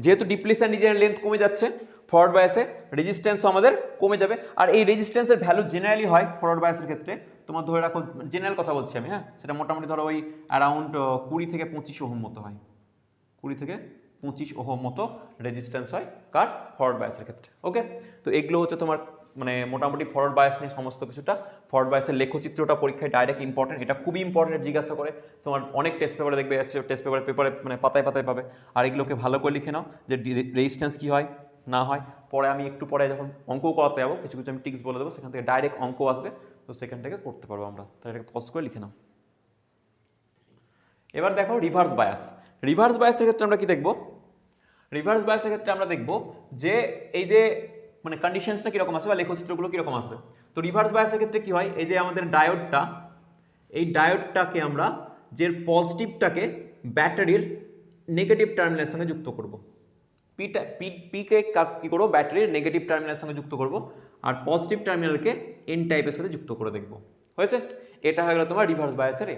যেহেতু ডিপ্লিশন রিজিয়নের লেন্থ কমে যাচ্ছে, ফরওয়ার্ড বায়াসে রেজিস্ট্যান্সও আমাদের কমে যাবে। আর এই রেজিস্ট্যান্সের ভ্যালু জেনারেলি হয় ফরওয়ার্ড বায়াসের ক্ষেত্রে, তোমার ধরে রাখো, জেনারেল কথা বলছি আমি, হ্যাঁ, সেটা মোটামুটি ধরো ওই অ্যারাউন্ড 20 থেকে 25 ওহম মতো হয়, 20 থেকে 25 ওহম মতো রেজিস্ট্যান্স হয় কার, ফরওয়ার্ড বায়াসের ক্ষেত্রে। ওকে, তো এগুলো হচ্ছে তোমার মানে মোটামুটি ফরওয়ার্ড বায়াস নিয়ে সমস্ত কিছুটা। ফরওয়ার্ড বায়াসের লেখচিত্রটা পরীক্ষায় ডাইরেক্ট ইম্পর্টেন্ট, এটা খুবই ইম্পর্টেন্ট, জিজ্ঞাসা করে তোমার অনেক টেস্ট পেপারে দেখবে এসছে, টেস্ট পেপারে মানে পাতায় পাতায় পাবে। আর এগুলোকে ভালো করে লিখে নাও যে রেজিস্ট্যান্স কী হয় না হয়। পরে আমি একটু পরে যখন অঙ্ক করাতে যাবো, কিছু কিছু আমি টিক্স বলে দেবো, সেখান থেকে ডাইরেক্ট অঙ্ক আসবে, তো সেখান থেকে করতে পারবো আমরা। তাই এটাকে পজ করে লিখে নাও। এবার দেখো রিভার্স বায়াস। রিভার্স বায়াসের ক্ষেত্রে আমরা কি দেখব, রিভার্স বায়াসের ক্ষেত্রে আমরা দেখব যে এই যে মানে কন্ডিশনসটা কীরকম আসবে বা লেখচিত্রগুলো কীরকম আসবে। তো রিভার্স বায়াসের ক্ষেত্রে কী হয়, এই যে আমাদের ডায়োডটা, এই ডায়োডটাকে আমরা যে পজিটিভটাকে ব্যাটারির নেগেটিভ টার্মিনালের সঙ্গে যুক্ত করব, পিকে কী করবো, ব্যাটারির নেগেটিভ টার্মিনালের সঙ্গে যুক্ত করব, আর পজিটিভ টার্মিনালকে এন টাইপের সাথে যুক্ত করে দেখব, হয়েছে। এটা হয়ে গেল তোমার রিভার্স বায়াসের।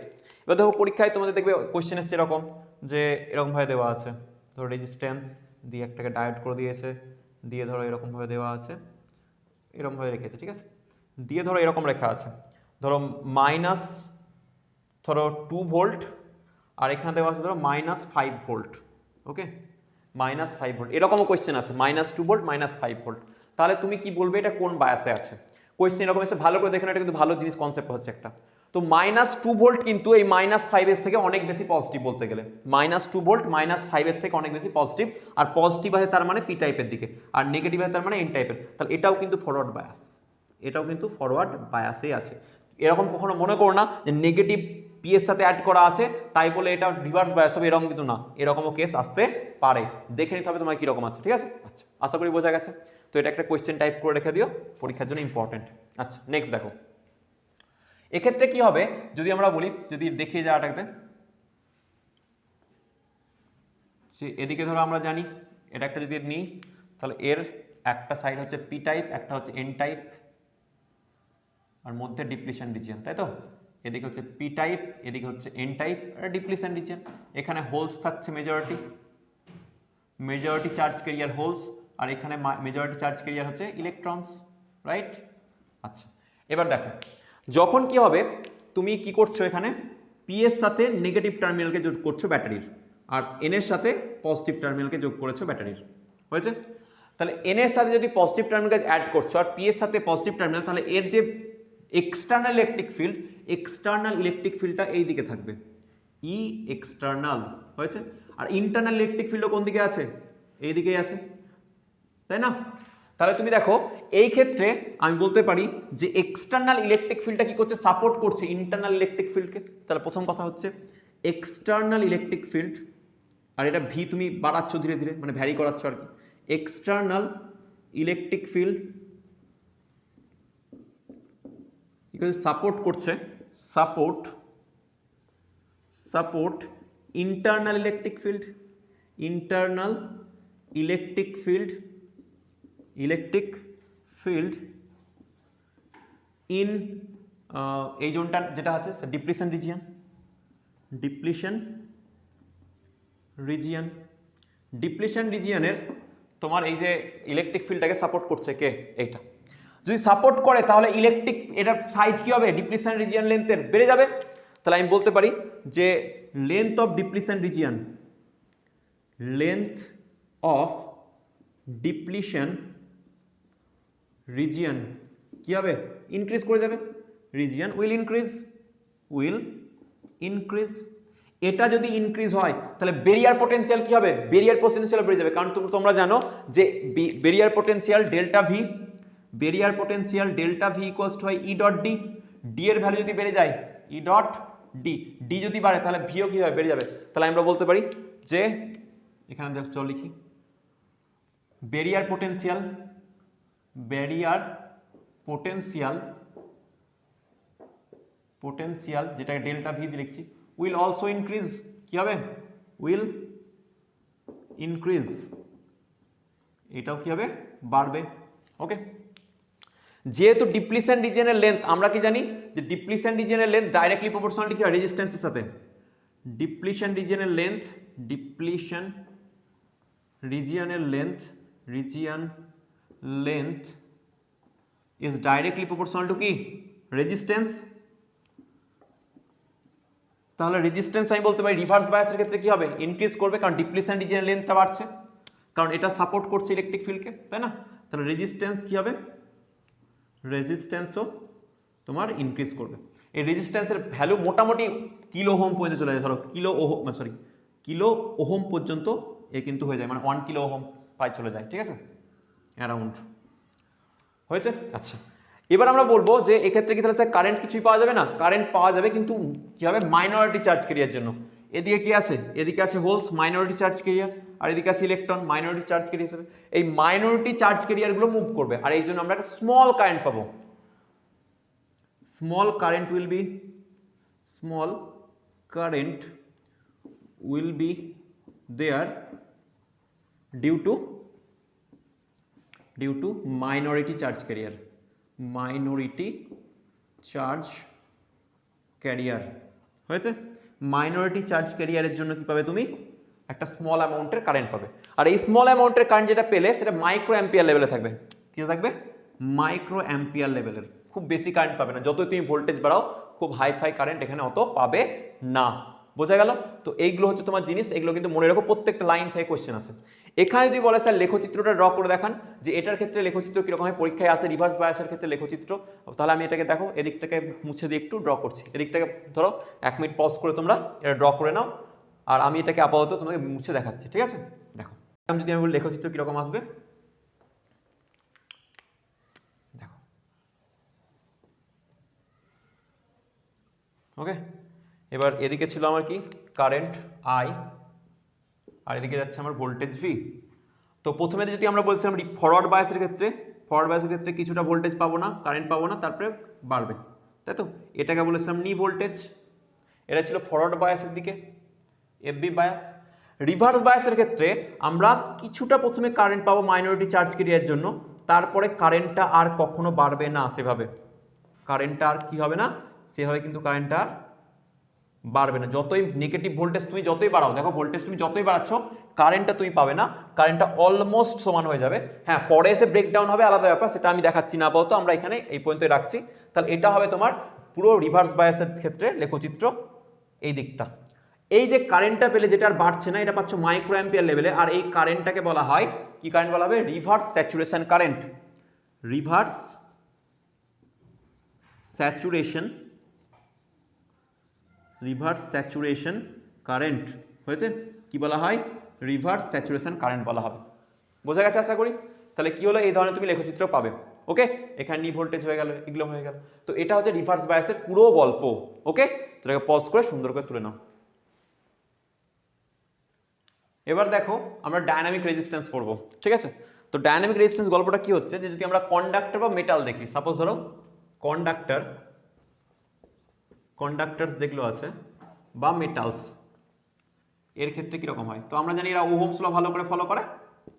এবার দেখো পরীক্ষায় তোমাদের দেখবে কোশ্চেন এসছে এরকম, যে এরকমভাবে দেওয়া আছে, ধরো রেজিস্ট্যান্স দিয়ে একটাকে ডায়োড করে দিয়েছে, দিয়ে ধরো এরকমভাবে দেওয়া আছে, এরকমভাবে রেখেছে, ঠিক আছে, দিয়ে ধরো এরকম লেখা আছে, ধরো মাইনাস ধরো 2 ভোল্ট, আর এখানে দেওয়া আছে ধরো -5 ভোল্ট, ওকে, -5 ভোল্ট, এরকমও কোয়েশ্চেন আছে, -2 ভোল্ট -5 ভোল্ট। তাহলে তুমি কি বলবে এটা কোন বায়াসে আছে? কোয়েশ্চেন এরকম এসে ভালো করে দেখে এটা কিন্তু ভালো জিনিস, কনসেপ্ট হচ্ছে একটা। তো -2 ভোল্ট কিন্তু এই -5 এর থেকে অনেক বেশি পজিটিভ, বলতে গেলে -2 ভোল্ট -5 এর থেকে অনেক বেশি পজিটিভ, আর পজিটিভ আছে তার মানে পি টাইপের দিকে, আর নেগেটিভ আছে তার মানে এন টাইপের। তাহলে এটাও কিন্তু ফরওয়ার্ড বায়াস, এটাও কিন্তু ফরওয়ার্ড বায়াসেই আছে। এরকম কখনো মনে করো না যে নেগেটিভ পি এর সাথে অ্যাড করা আছে তাই বলে এটা রিভার্স বায়াস হবে, এরকম কিন্তু না, এরকমও কেস আসতে পারে, দেখে নিতে হবে তোমার কীরকম আছে, ঠিক আছে। আচ্ছা, আশা করি বোঝা গেছে। তো এটা একটা কোয়েশ্চেন টাইপ করে রেখে দিও, পরীক্ষার জন্য ইম্পর্টেন্ট। আচ্ছা, নেক্সট দেখো, এক্ষেত্রে কি হবে যদি আমরা বলি, যদি দেখিয়ে যাওয়াটা থাকবে, এদিকে ধরো আমরা জানি এটা একটা যদি নিই, তাহলে এর একটা সাইড হচ্ছে পি টাইপ, একটা হচ্ছে এন টাইপ, আর মধ্যে ডিপ্লিশন রিজিয়ন, তাই তো। এদিকে হচ্ছে পি টাইপ, এদিকে হচ্ছে এন টাইপ, আর ডিপ্লিশন রিজিয়ন। এখানে হোলস থাকছে মেজরিটি চার্জ ক্যারিয়ার হোলস, আর এখানে মেজরিটি চার্জ ক্যারিয়ার হচ্ছে ইলেকট্রনস, রাইট। আচ্ছা, এবার দেখো যখন কি হবে, তুমি কি করছো, এখানে পি এর সাথে নেগেটিভ টার্মিনালকে যোগ করছো ব্যাটারির, আর এন এর সাথে পজিটিভ টার্মিনালকে যোগ করেছো ব্যাটারির, হয়েছে। তাহলে এন এর সাথে যদি পজিটিভ টার্মিনালকে অ্যাড করছো আর পি এর সাথে পজিটিভ টার্মিনাল, তাহলে এর যে এক্সটার্নাল ইলেকট্রিক ফিল্ডটা এই দিকে থাকবে, ই এক্সটার্নাল, হয়েছে। আর ইন্টারনাল ইলেকট্রিক ফিল্ডও কোন দিকে আছে, এই দিকেই আছে, তাই না। তাহলে তুমি দেখো এই ক্ষেত্রে আমি বলতে পারি যে এক্সটার্নাল ইলেকট্রিক ফিল্ডটা কি করছে, সাপোর্ট করছে ইন্টারনাল ইলেকট্রিক ফিল্ডকে। তাহলে প্রথম কথা হচ্ছে এক্সটার্নাল ইলেকট্রিক ফিল্ড, আর এটা ভি তুমি বাড়াচ্ছ ধীরে ধীরে, মানে ভ্যারি করাচ্ছ আর কি। এক্সটার্নাল ইলেকট্রিক ফিল্ড সাপোর্ট করছে, support internal electric field in এই জোনটা যেটা আছে ডিপ্লিশন রিজিয়নের তোমার এই যে ইলেকট্রিক ফিল্ডটাকে সাপোর্ট করছে কে, এইটা। যদি সাপোর্ট করে তাহলে ইলেকট্রিক এটার সাইজ কি হবে, ডিপ্লিশন রিজিয়ন লেন্থের বেড়ে যাবে। তাহলে আমি বলতে পারি যে length of depletion region depletion region কি হবে, ইনক্রিজ করে যাবে, রিজিয়ন উইল ইনক্রিজ। এটা যদি ইনক্রিজ হয় তাহলে বেরিয়ার পোটেনশিয়াল কি হবে, বেরিয়ার পোটেনশিয়াল বেড়ে যাবে, কারণ তোমরা জানো যে barrier potential delta V equals two হয় ই ডট ডি। ডি এর ভ্যালু যদি বেড়ে যায় ই ডট ডি, ডি যদি বাড়ে তাহলে ভিও কি হবে, বেড়ে যাবে। তাহলে আমরা বলতে পারি যে এখানে চল লিখি বেরিয়ার পোটেনশিয়াল যেটাকে ডেল্টা ভি দিয়ে লিখছি, উইল অলসো ইনক্রিজ, কি হবে, উইল ইনক্রিজ, এটাও কি হবে, বাড়বে। ওকে, যেহেতু ডিপ্লিশন রিজিয়নের লেন্থ আমরা কি জানি যে ডিপ্লিশন রিজিয়নের লেন্থ ডাইরেক্টলি প্রপোর্শনাল কি হয়, রেজিস্ট্যান্সের সাথে। ডিপ্লিশন রিজিয়নের length is directly proportional to কি, রেজিস্ট্যান্স। তাহলে রেজিস্ট্যান্স আমি বলতে পারি রিভার্স বায়াসের ক্ষেত্রে কি হবে, ইনক্রিজ করবে, কারণ ডিপ্লিশন রিজিয়নের লেন্থটা বাড়ছে, কারণ এটা সাপোর্ট করছে ইলেকট্রিক ফিল্ডকে, তাই না। তাহলে রেজিস্ট্যান্স কি হবে, রেজিস্ট্যান্সও তোমার ইনক্রিজ করবে। এই রেজিস্ট্যান্সের ভ্যালু মোটামুটি কিলো ওহম পর্যন্ত চলে যায়, ধরো কিলো ওহম পর্যন্ত এ কিন্তু হয়ে যায়, মানে 1 কিলো ওহম প্রায় চলে যায়, ঠিক আছে, অ্যারাউন্ড হয়েছে। আচ্ছা, এবার আমরা বলবো যে এক্ষেত্রে কি তাহলে স্যার কারেন্ট কিছুই পাওয়া যাবে না, কারেন্ট পাওয়া যাবে, কিন্তু কি হবে, মাইনরিটি চার্জ ক্যারিয়ার জন্য। এদিকে কি আছে, এদিকে আছে হোলস, মাইনরিটি চার্জ ক্যারিয়ার, আর এদিকে আছে ইলেকট্রন, মাইনরিটি চার্জ ক্যারিয়ার হিসেবে। এই মাইনরিটি চার্জ ক্যারিয়ারগুলো মুভ করবে, আর এই জন্য আমরা একটা স্মল কারেন্ট পাবো। Small current will be there due to minority charge carrier, হয়েছে। মাইনরিটি চার্জ ক্যারিয়ারের জন্য কি পাবে, তুমি একটা স্মল অ্যামাউন্টের কারেন্ট পাবে, আর এই স্মল অ্যামাউন্টের কারেন্ট যেটা পেলে সেটা মাইক্রো অ্যাম্পিয়ার লেভেলে থাকবে, কি থাকবে, মাইক্রো অ্যাম্পিয়ার লেভেলের, খুব বেশি কারেন্ট পাবে না, যতই তুমি ভোল্টেজ বাড়াও খুব হাইফাই কারেন্ট এখানে অত পাবে না, বোঝা গেল। তো এইগুলো হচ্ছে তোমার জিনিস, এগুলো কিন্তু মনে রাখো, প্রত্যেকটা লাইন থেকে কোশ্চেন আসে। এখানে যদি বলে স্যার লেখচিত্রটা ড্র করে দেখান, যে এটার ক্ষেত্রে লেখচিত্র কিরকম হয়, পরীক্ষায় আসে রিভার্স বায়াসের ক্ষেত্রে লেখচিত্র, তাহলে আমি এটাকে দেখো, এদিকটাকে মুছে দিয়ে একটু ড্র করছি, এদিকটাকে ধরো 1 মিনিট পজ করে তোমরা এটা ড্র করে নাও, আর আমি এটাকে আপাতত তোমাকে মুছে দেখাচ্ছি, ঠিক আছে। দেখো যদি আমি বলি লেখচিত্র কিরকম আসবে, দেখো, ওকে। এবার এদিকে ছিল আমার কি, কারেন্ট আই, আর এদিকে যাচ্ছে আমার ভোল্টেজ ভি। তো প্রথমে যদি আমরা বলছিলাম ফরওয়ার্ড বায়াসের ক্ষেত্রে কিছুটা ভোল্টেজ পাবো না, কারেন্ট পাবো না, তারপরে বাড়বে, তাই তো। এটাকে বলেছিলাম নি ভোল্টেজ, এটা ছিল ফরওয়ার্ড বায়াসের দিকে, এফবি বায়াস। রিভার্স বায়াসের ক্ষেত্রে আমরা কিছুটা প্রথমে কারেন্ট পাবো মাইনরিটি চার্জ ক্যারিয়ার জন্য, তারপরে কারেন্টটা আর কখনো বাড়বে না, সেভাবে কারেন্টটা আর কি হবে না, সেভাবে কিন্তু কারেন্টটা আর বাড়বে না। যতই নেগেটিভ ভোল্টেজ তুমি যতই বাড়াও, দেখো ভোল্টেজ তুমি যতই বাড়াচ্ছ কারেন্টটা তুমি পাবে না, কারেন্টটা অলমোস্ট সমান হয়ে যাবে। হ্যাঁ, পরে এসে ব্রেকডাউন হবে, আলাদা ব্যাপার, সেটা আমি দেখাচ্ছি না আপাতত, আমরা এখানে এই পর্যন্তই রাখছি। তাহলে এটা হবে তোমার পুরো রিভার্স বায়াসের ক্ষেত্রে লেখচিত্র, এই দিকটা। এই যে কারেন্টটা পেলে, যেটা আর বাড়ছে না, এটা পাচ্ছ মাইক্রো অ্যাম্পিয়ার লেভেলে, আর এই কারেন্টটাকে বলা হয় কি কারেন্ট বলা হবে, reverse saturation current, reverse saturation current, হয়েছে, কি বলা হয়, রিভার্স স্যাচুরেশন কারেন্ট বলা হবে। বোঝা গেছে আশা করি। তাহলে কি হলো, এই ধরনের তুমি লেখচিত্র পাবে, ওকে। এখানে নি ভোল্টেজ হয়ে গেল, এগুলো হয়ে গেল। তো এটা হচ্ছে রিভার্স বায়াসের পুরো গল্প, ওকে। তো এটাকে পজ করে সুন্দর করে তুলে নাও। এবার দেখো আমরা ডায়নামিক রেজিস্ট্যান্স পড়বো, ঠিক আছে। তো ডায়নামিক রেজিস্ট্যান্স গল্পটা কি হচ্ছে, যে যদি আমরা কন্ডাক্টর বা মেটাল দেখি, সাপোজ ধরো কন্ডাক্টরস যেগুলো আছে বা মেটালস, এর ক্ষেত্রে কিরকম হয়। তো আমরা জানি এরা ওহমস ল ভালো করে ফলো করে,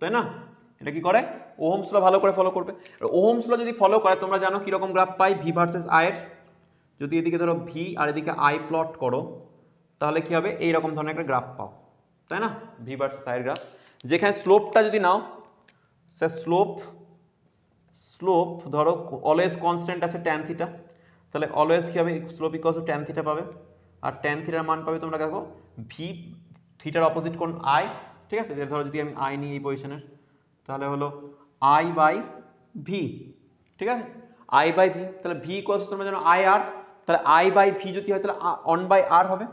তাই না। এটা কি করে, ওহমস ল ভালো করে ফলো করবে। ওহমস ল যদি ফলো করে, তোমরা জানো কিরকম graph pi, V versus I এর। যদি এদিকে ধরো ভি আর এদিকে আই প্লট করো, তাহলে কি হবে, এইরকম ধরনের একটা গ্রাফ পাও, তাই না, ভি ভার্সেস আই এর গ্রাফ। যেখানে স্লোপটা যদি নাও, স্যার স্লোপ ধরো অলওয়েজ কনস্ট্যান্ট আছে ট্যান থিটা, তাহলে অলওয়েজ কি হবে, slope equals to tan theta পাবে, আর ট্যান থিটার মান পাবে তোমরা দেখো ভি থিটার অপোজিট কোণ আই, ঠিক আছে। ধরো যদি আমি আই নিই এই পজিশনের, তাহলে হলো আই বাই ভি, ঠিক আছে, আই বাই ভি। তাহলে ভি ইকুয়ালস তোমরা জানো আই আর, তাহলে আই বাই ভি যদি হয় তাহলে 1/r হবে,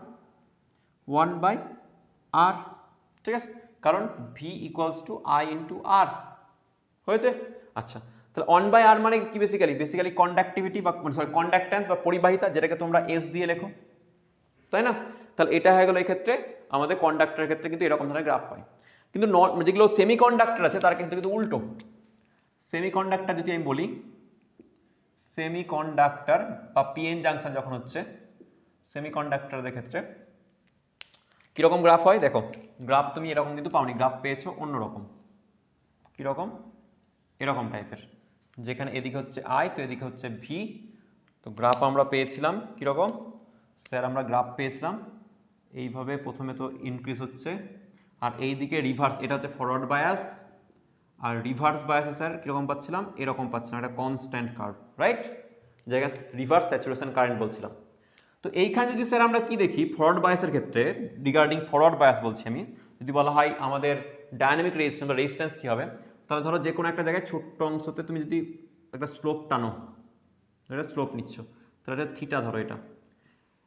1/r, ঠিক আছে, কারণ V equals to I into R হয়েছে। আচ্ছা, তাহলে 1/r মানে কি, বেসিক্যালি কন্ডাক্টিভিটি বা সরি কন্ডাক্ট্যান্স বা পরিবাহিতা, যেটাকে তোমরা এস দিয়ে লেখো, তাই না? তাহলে এটা হয়ে গেল এই ক্ষেত্রে আমাদের কন্ডাক্টরের ক্ষেত্রে কিন্তু এরকম ধরনের গ্রাফ পাই। কিন্তু যেগুলো সেমি কন্ডাক্টর আছে তার কিন্তু উল্টো। সেমি কন্ডাক্টর যদি আমি বলি, সেমি কন্ডাক্টর বা পিএন জাংশন যখন হচ্ছে সেমি কন্ডাক্টরদের ক্ষেত্রে কিরকম গ্রাফ হয় দেখো, গ্রাফ তুমি এরকম কিন্তু পাওনি, গ্রাফ পেয়েছো অন্যরকম, কিরকম, এরকম টাইপের, যেখানে এদিকে হচ্ছে আই তো এদিকে হচ্ছে ভি। তো গ্রাফ আমরা পেয়েছিলাম কিরকম স্যার, আমরা গ্রাফ পেয়েছিলাম এইভাবে, প্রথমে তো ইনক্রিজ হচ্ছে আর এই দিকে রিভার্স, এটা হচ্ছে ফরওয়ার্ড বায়াস, আর রিভার্স বায়াসে স্যার কীরকম পাচ্ছিলাম, এরকম পাচ্ছিলাম, একটা কনস্ট্যান্ট কার্ভ, রাইট, জায়গায় রিভার্স স্যাচুরেশন কারেন্ট বলছিলাম। তো এইখানে যদি স্যার আমরা কি দেখি ফরওয়ার্ড বায়াসের ক্ষেত্রে, রিগার্ডিং ফরওয়ার্ড বায়াস বলছি আমি, যদি বলা হয় আমাদের ডায়নামিক রেজিস্ট্যান্স বা রেজিস্ট্যান্স কী হবে, তাহলে ধরো যে কোনো একটা জায়গায় ছোট্ট অংশতে তুমি যদি একটা স্লোপ টানো, এটা স্লোপ নিচ্ছ, তাহলে এটা থিটা ধরো এটা,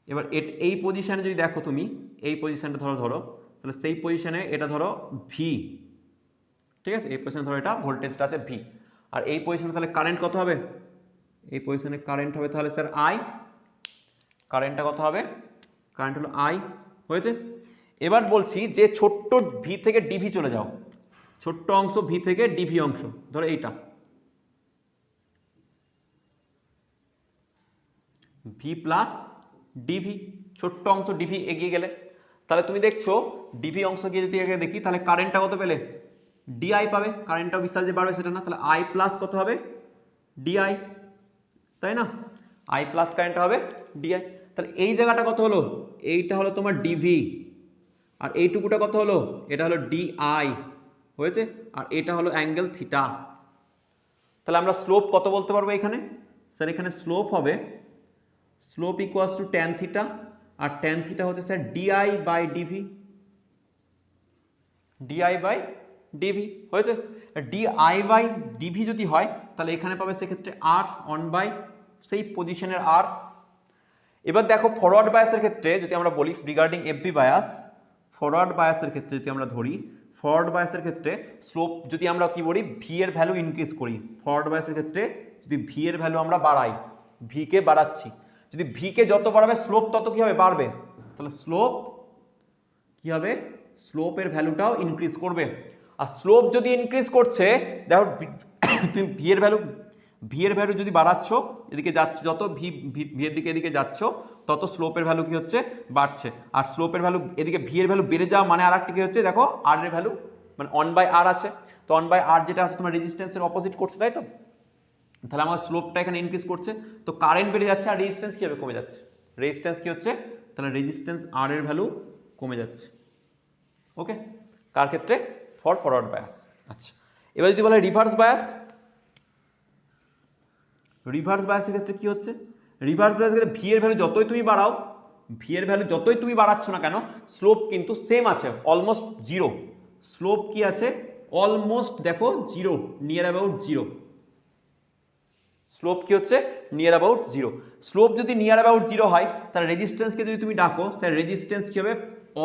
এবার এই পজিশানে যদি দেখো তুমি, এই পজিশানটা ধরো, তাহলে সেই পজিশানে এটা ধরো ভি, ঠিক আছে, এই পজিশনে ধরো এটা ভোল্টেজটা আছে ভি, আর এই পজিশনে তাহলে কারেন্ট কত হবে, এই পজিশনে কারেন্ট হবে তাহলে স্যার আই, কারেন্টটা কত হবে, কারেন্ট হলো আই, হয়েছে। এবার বলছি যে ছোট্ট ভি থেকে ডিভি চলে যাও, ছোট্ট অংশ ভি থেকে ডিভি অংশ, ধরো এইটা ভি প্লাস ডিভি, ছোট্ট অংশ ডিভি এগিয়ে গেলে, তাহলে তুমি দেখছো ডিভি অংশ গিয়ে যদি এগিয়ে দেখি তাহলে কারেন্টটা কত পেলে, ডিআই পাবে, কারেন্টটা বিশাল যে বাড়বে সেটা না, তাহলে আই প্লাস কত হবে, ডিআই, তাই না, আই প্লাস কারেন্টটা হবে ডিআই। তাহলে এই জায়গাটা কত হলো, এইটা হলো তোমার ডিভি, আর এইটুকুটা কত হলো, এটা হলো ডিআই, হয়েছে, আর এটা হলো অ্যাঙ্গেল থিটা। তাহলে আমরা স্লোপ কত বলতে পারবো এখানে, স্যার এখানে স্লোপ হবে, slope equals to tan theta, আর ট্যান থিটা হচ্ছে sir dI by dV, dI by dV, হয়েছে। ডিআই বাই ডিভি যদি হয় তাহলে এখানে পাবে সেক্ষেত্রে আর 1 বাই সেই পজিশনের আর। এবার দেখো ফরওয়ার্ড বায়াসের ক্ষেত্রে যদি আমরা বলি রিগার্ডিং এফবি বায়াস, ফরওয়ার্ড বায়াসের ক্ষেত্রে যদি আমরা ধরি, ফরওয়ার্ড বায়াসের ক্ষেত্রে স্লোপ যদি আমরা কি বলি ভি এর ভ্যালু ইনক্রিজ করি, ফরওয়ার্ড বায়াসের ক্ষেত্রে যদি ভি এর ভ্যালু আমরা বাড়াই, ভি কে বাড়াচ্ছি, যদি ভি কে যত বাড়াবে স্লোপ তত কি হবে, বাড়বে, তাহলে স্লোপ কি হবে, স্লোপের ভ্যালুটাও ইনক্রিজ করবে। আর স্লোপ যদি ইনক্রিজ করছে দেখো তুমি ভি এর ভ্যালু যদি বাড়াচ্ছ, এদিকে যাচ্ছ যত ভি এর দিকে এদিকে যাচ্ছ তত স্লোপের ভ্যালু কি হচ্ছে, বাড়ছে। আর স্লোপের ভ্যালু এদিকে ভি এর ভ্যালু বেড়ে যাওয়া মানে আর একটা কি হচ্ছে দেখো আর এর ভ্যালু মানে 1/r আছে, তো 1/r যেটা আছে তোমার রেজিস্ট্যান্সের অপোজিট করছে, তাই তো, তাহলে আমার স্লোপটা এখানে ইনক্রিজ করছে, তো কারেন্ট বেড়ে যাচ্ছে আর রেজিস্ট্যান্স কি হবে, কমে যাচ্ছে, রেজিস্ট্যান্স কি হচ্ছে, তাহলে রেজিস্ট্যান্স আর এর ভ্যালু কমে যাচ্ছে, ওকে, কার ক্ষেত্রে, ফর ফরওয়ার্ড বায়াস। আচ্ছা, এবার যদি বলা হয় রিভার্স বায়াস, রিভার্স বায়াসের ক্ষেত্রে কি হচ্ছে, রিভার্স বায়াসের ক্ষেত্রে ভি এর ভ্যালু যতই তুমি বাড়াও, ভি এর ভ্যালু যতই তুমি বাড়াচ্ছ না কেন স্লোপ কিন্তু সেম আছে, অলমোস্ট জিরো, স্লোপ কি আছে, অলমোস্ট দেখো zero, near about zero, slope কি হচ্ছে, নিয়ার অ্যাবাউট জিরো। স্লোপ যদি নিয়ার অ্যাবাউট জিরো হয় তাহলে রেজিস্ট্যান্সকে যদি তুমি ডাকো স্যার রেজিস্ট্যান্স কি হবে,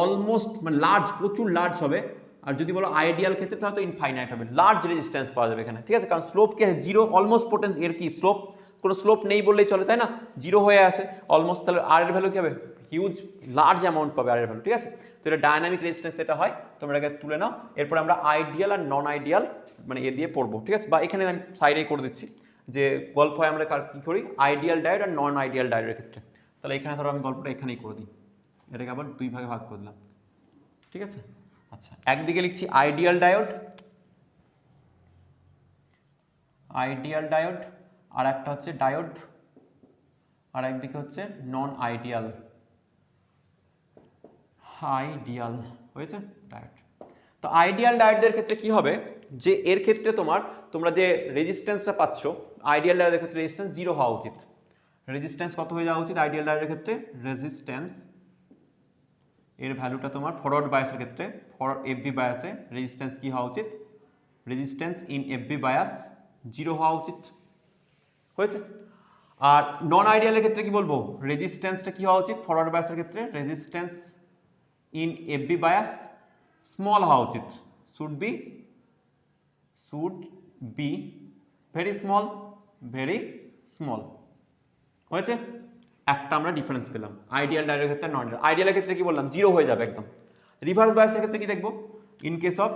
অলমোস্ট মানে লার্জ, প্রচুর লার্জ হবে, আর যদি বলো আইডিয়াল ক্ষেত্রে তাহলে তো ইনফাইনাইট হবে, লার্জ রেজিস্ট্যান্স পাওয়া যাবে এখানে, ঠিক আছে, কারণ স্লোপ কি জিরো, অলমোস্ট পোটেন্স এর কি স্লোপ, কোনো স্লোপ নেই বললেই চলে, তাই না, জিরো হয়ে আসে অলমোস্ট, তাহলে আর এর ভ্যালু কি হবে, হিউজ লার্জ অ্যামাউন্ট পাবে আর এর ভ্যালু, ঠিক আছে। তো এটা ডায়নামিক রেজিস্ট্যান্স এটা হয়, তোমরা এটাকে তুলে নাও, এরপর আমরা আইডিয়াল আর নন আইডিয়াল মানে এ দিয়ে পড়বো, ঠিক আছে, বা এখানে আমি সাইডেই করে দিচ্ছি যে গল্প হয় আমরা কী করি আইডিয়াল ডায়োড আর নন আইডিয়াল ডায়োডের ক্ষেত্রে, তাহলে এখানে ধরো আমি গল্পটা এখানেই করে দিই, এটাকে আবার দুই ভাগে ভাগ করে দিলাম, ঠিক আছে। আচ্ছা, একদিকে লিখছি আইডিয়াল ডায়োড, আইডিয়াল ডায়োড, আর একটা হচ্ছে ডায়োড, আর একদিকে হচ্ছে নন আইডিয়াল, আইডিয়াল, হয়েছে ডায়োড। তো আইডিয়াল ডায়োডের ক্ষেত্রে কি হবে, যে এর ক্ষেত্রে তোমরা যে রেজিস্ট্যান্সটা পাচ্ছ, আইডিয়াল ডায়োডের ক্ষেত্রে রেজিস্ট্যান্স জিরো হওয়া উচিত, রেজিস্ট্যান্স কত হয়ে যাওয়া উচিত আইডিয়াল ডায়োডের ক্ষেত্রে, রেজিস্ট্যান্স এর ভ্যালুটা তোমার ফরওয়ার্ড বায়াসের ক্ষেত্রে, ফর এফবি বায়াসে রেজিস্ট্যান্স কি হওয়া উচিত, রেজিস্ট্যান্স ইন এফবি বায়াস 0 হওয়া উচিত। হয়েছে? আর নন আইডিয়ালের ক্ষেত্রে কি বলবো, রেজিস্ট্যান্সটা কি হওয়া উচিত ফরওয়ার্ড বায়াসের ক্ষেত্রে, resistance in FB bias small হওয়া উচিত, শুড বি ভেরি স্মল। হয়েছে? একটা আমরা ডিফারেন্স পেলাম আইডিয়াল ডায়োডের ক্ষেত্রে নন আইডিয়ালের ক্ষেত্রে কি বললাম 0 হয়ে যাবে একদম। রিভার্স বায়াসের ক্ষেত্রে কি দেখবো, ইন কেস অফ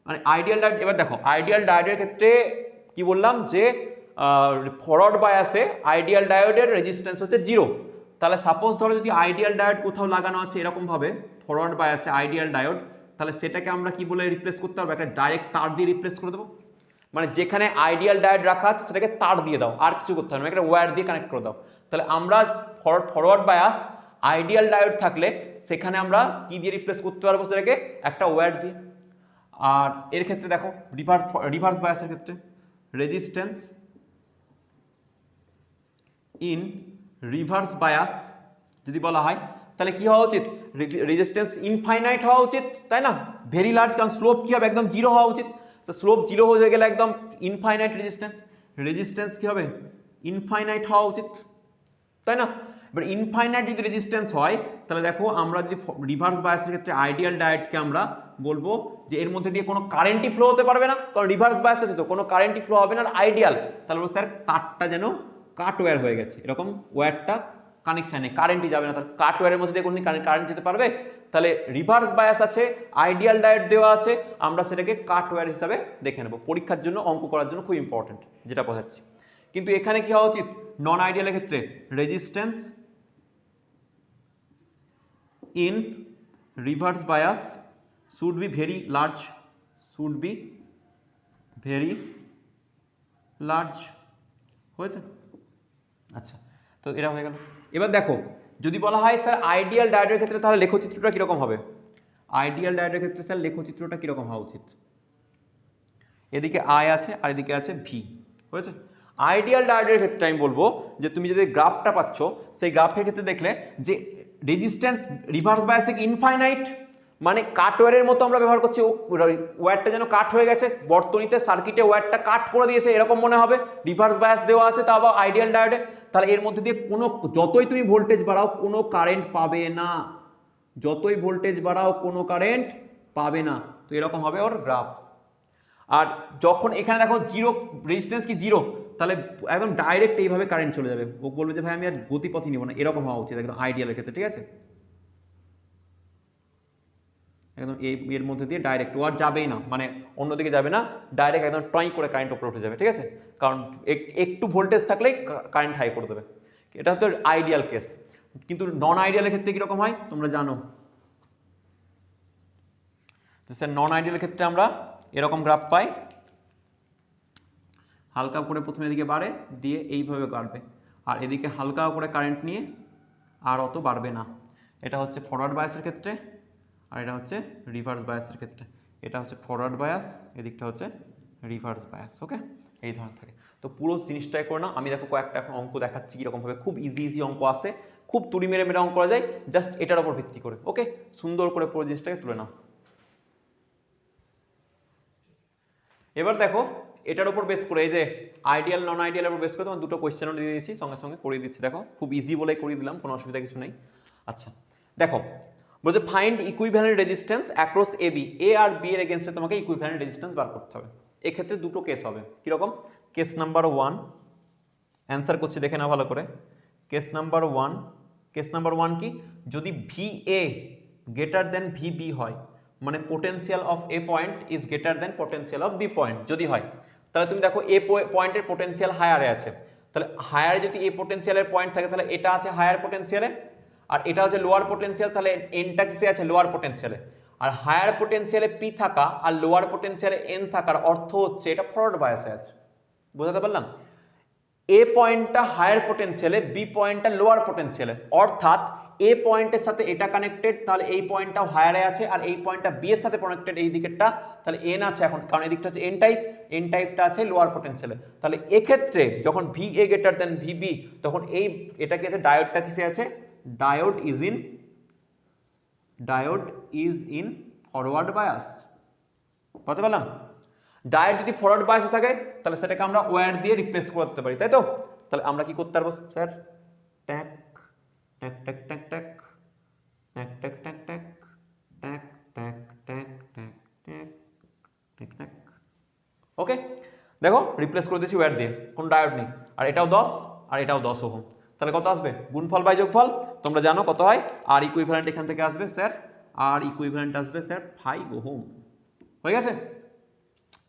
মানে আইডিয়াল ডায়োড, এবার দেখো আইডিয়াল ডায়োডের ক্ষেত্রে কি বললাম যে ফরওয়ার্ড বায়াসে আইডিয়াল ডায়োডের রেজিস্ট্যান্স হচ্ছে 0। তাহলে সাপোজ ধরো যদি আইডিয়াল ডায়োড কোথাও লাগানো আছে এরকম ভাবে ফরওয়ার্ড বায়াসে আইডিয়াল ডায়োড, তাহলে সেটাকে আমরা কি বলে রিপ্লেস করতে পারবো, একটা ডাইরেক্ট তার দিয়ে রিপ্লেস করে দেবো। মানে যেখানে আইডিয়াল ডায়োড রাখা আছে সেটাকে তার দিয়ে দাও, আর কিছু করতে হবে না, একটা ওয়্যার দিয়ে কানেক্ট করে দাও। তাহলে আমরা ফরওয়ার্ড বায়াস আইডিয়াল ডায়োড থাকলে সেখানে আমরা কি দিয়ে রিপ্লেস করতে পারবো, সেটাকে একটা ওয়্যার দিয়ে। আর এর ক্ষেত্রে দেখো রিভার্স বায়াসের ক্ষেত্রে রেজিস্ট্যান্স ইন রিভার্স বায়াস যদি বলা হয় তাহলে কি হওয়া উচিত, রেজিস্ট্যান্স ইনফাইনাইট হওয়া উচিত, তাই না, ভেরি লার্জ, কারণ স্লোপ কি হবে একদম 0 হওয়া উচিত। তো স্লোপ 0 হয়ে গেলে একদম ইনফাইনাইট রেজিস্ট্যান্স কি হবে, ইনফাইনাইট হওয়া উচিত, তাই না। এবার ইনফাইনাইট যদি রেজিস্ট্যান্স হয় তাহলে দেখো আমরা যদি রিভার্স বায়াসের ক্ষেত্রে আইডিয়াল ডায়োডকে আমরা বলবো যে এর মধ্যে দিয়ে কোনো কারেন্টই ফ্লো হতে পারবে না, কারণ রিভার্স বায়াস আছে তো কোনো কারেন্টই ফ্লো হবে না। আর আইডিয়াল তাহলে স্যার তারটা যেন কাট ওয়্যার হয়ে গেছে, এরকম ওয়্যারটা কানেকশান নেই, কারেন্টই যাবে না, তাহলে কাট ওয়্যারের মধ্যে দিয়ে কোনো কারেন্ট যেতে পারবে। তাহলে রিভার্স বায়াস আছে, আইডিয়াল ডায়োড দেওয়া আছে, আমরা সেটাকে কাট ওয়্যার হিসাবে দেখে নেব, পরীক্ষার জন্য অঙ্ক করার জন্য খুব ইম্পর্টেন্ট যেটা বোঝাচ্ছি। কিন্তু এখানে কি হওয়া উচিত, নন আইডিয়ালের ক্ষেত্রে resistance in reverse bias should be very large, হয়েছে? আচ্ছা, তো এরা হয়ে গেল। এবার দেখো যদি বলা হয় স্যার আইডিয়াল ডায়োডের ক্ষেত্রে তাহলে লেখচিত্রটা কীরকম হবে, আইডিয়াল ডায়োডের ক্ষেত্রে স্যার লেখচিত্রটা কীরকম হওয়া উচিত, এদিকে আই আছে আর এদিকে আছে ভি। হয়েছে? আইডিয়াল ডায়োডের ক্ষেত্রে আমি বলবো যে তুমি যদি গ্রাফটা পাচ্ছ সেই গ্রাফের ক্ষেত্রে দেখলে যে রেজিস্ট্যান্স রিভার্স বায়াসিং ইনফাইনাইট, মানে কাট ওয়্যারের মতো আমরা ব্যবহার করছি, ওয়্যারটা যেন কাট হয়ে গেছে, বর্তনীতে সার্কিটে ওয়্যারটা কাট করে দিয়েছে এরকম মনে হবে, রিভার্স বায়াস দেওয়া আছে তা আবার আইডিয়াল ডায়োডে। তাহলে এর মধ্যে দিয়ে কোনো যতই তুমি ভোল্টেজ বাড়াও কোনো কারেন্ট পাবে না, যতই ভোল্টেজ বাড়াও কোনো কারেন্ট পাবে না। তো এরকম হবে ওর গ্রাফ। আর যখন এখানে দেখো 0 রেজিস্ট্যান্স কি 0, তাহলে একদম ডাইরেক্ট এইভাবে কারেন্ট চলে যাবে, ও বলবে যে ভাই আমি আর গতিপথই নিব না, এরকম হওয়া উচিত একদম আইডিয়ালের ক্ষেত্রে, ঠিক আছে, একদম এর মধ্যে দিয়ে ডাইরেক্ট ও আর যাবেই না, মানে অন্যদিকে যাবে না, ডাইরেক্ট একদম ট্রাই করে কারেন্ট উপরে উঠে যাবে, ঠিক আছে, কারণ একটু ভোল্টেজ থাকলেই কারেন্ট হাই করে দেবে। এটা হচ্ছে আইডিয়াল কেস। কিন্তু নন আইডিয়ালের ক্ষেত্রে কীরকম হয় তোমরা জানো, স্যার নন আইডিয়ালের ক্ষেত্রে আমরা এরকম গ্রাফ পাই, হালকা করে প্রথমে এদিকে বাড়ে দিয়ে এইভাবে বাড়বে, আর এদিকে হালকা করে কারেন্ট নিয়ে আর অত বাড়বে না। এটা হচ্ছে ফরওয়ার্ড বায়াসের ক্ষেত্রে, আর এটা হচ্ছে রিভার্স বায়াসের ক্ষেত্রে। এটা হচ্ছে ফরওয়ার্ড বায়াস, এদিকটা হচ্ছে রিভার্স বায়াস। ওকে, এই ধরনের থাকে। তো পুরো জিনিসটাই করে না, আমি দেখো কয়েকটা এখন অঙ্ক দেখাচ্ছি কীরকমভাবে, খুব ইজি অঙ্ক আসে, খুব তুড়ি মেরে মেরে অঙ্ক করা যায় জাস্ট এটার উপর ভিত্তি করে। ওকে, সুন্দর করে পুরো জিনিসটাকে তুলে নাও। এবার দেখো এটার উপর বেস করে, এই যে আইডিয়াল নন আইডিয়ালের উপর বেস করে তোমার দুটো কোয়েশ্চেনও দিয়ে দিয়েছি, সঙ্গে সঙ্গে করিয়ে দিচ্ছি। দেখো খুব ইজি বলে করিয়ে দিলাম, কোনো অসুবিধা কিছু নেই। আচ্ছা দেখো বলছে find equivalent resistance across A B, A R B এর এগেনস্টে তোমাকে ইকুইভ্যালেন্ট রেজিস্ট্যান্স বার করতে হবে। এক্ষেত্রে দুটো কেস হবে, কীরকম, কেস নাম্বার 1 অ্যান্সার করছি দেখে নাও ভালো করে। কেস নাম্বার 1 কি, যদি V A greater than V B হয়, মানে potential of A point is greater than potential of B point যদি হয়, তাহলে তুমি দেখো এ পয়েন্টের পোটেনশিয়াল হায়ারে আছে, তাহলে হায়ারে যদি এ পোটেনশিয়ালের পয়েন্ট থাকে তাহলে এটা আছে হায়ার পোটেনশিয়ালে, আর এটা হচ্ছে লোয়ার পোটেনশিয়াল, তাহলে এনটা কিসে আছে, লোয়ার পোটেনশিয়ালে। আর হায়ার পোটেনশিয়ালে পি থাকা আর লোয়ার পোটেনশিয়ালে এন থাকার অর্থ হচ্ছে এটা ফরওয়ার্ড বায়াসে আছে। বুঝাতে পারলাম? এ পয়েন্টটা হায়ার পোটেনশিয়ালে, বি পয়েন্টটা লোয়ার পোটেনশিয়ালে, অর্থাৎ এ পয়েন্টের সাথে এটা কানেক্টেড, তাহলে এই পয়েন্টটাও হায়ারে আছে, আর এই পয়েন্টটা বি এর সাথে কানেক্টেড এই দিকেরটা, তাহলে এন আছে এখন, কারণ এই দিকটা হচ্ছে এন টাইপটা আছে লোয়ার পোটেনশিয়ালে। তাহলে এক্ষেত্রে যখন V A greater than V B, তখন এটা কি আছে, ডায়োডটা কিসে আছে, diode is in forward bias. বুঝতে পারলাম? ডায়োড যদি ফরওয়ার্ড বায়াসে থাকে তাহলে সেটাকে আমরা ওয়্যার দিয়ে রিপ্লেস করতে পারি, তাই তো? তাহলে আমরা কি করতে পারবো স্যার? ট্যাক ট্যাক ট্যাক ট্যাক ট্যাক ট্যাক ট্যাক ট্যাক ট্যাক ট্যাক ট্যাক ট্যাক ট্যাক ট্যাক ট্যাক ট্যাক। ওকে, দেখো রিপ্লেস করে দিয়েছি ওয়্যার দিয়ে, কোনো ডায়োড নেই। আর এটাও 10 আর এটাও 10 ওহম। তাহলে কত আসবে? গুণফল বাই যোগফল তোমরা জানো কত হয়। আর ইকুইভ্যালেন্ট এখান থেকে আসবে স্যার, আর ইকুইভ্যালেন্ট আসবে স্যার 5 ওহম। হয়ে গেছে?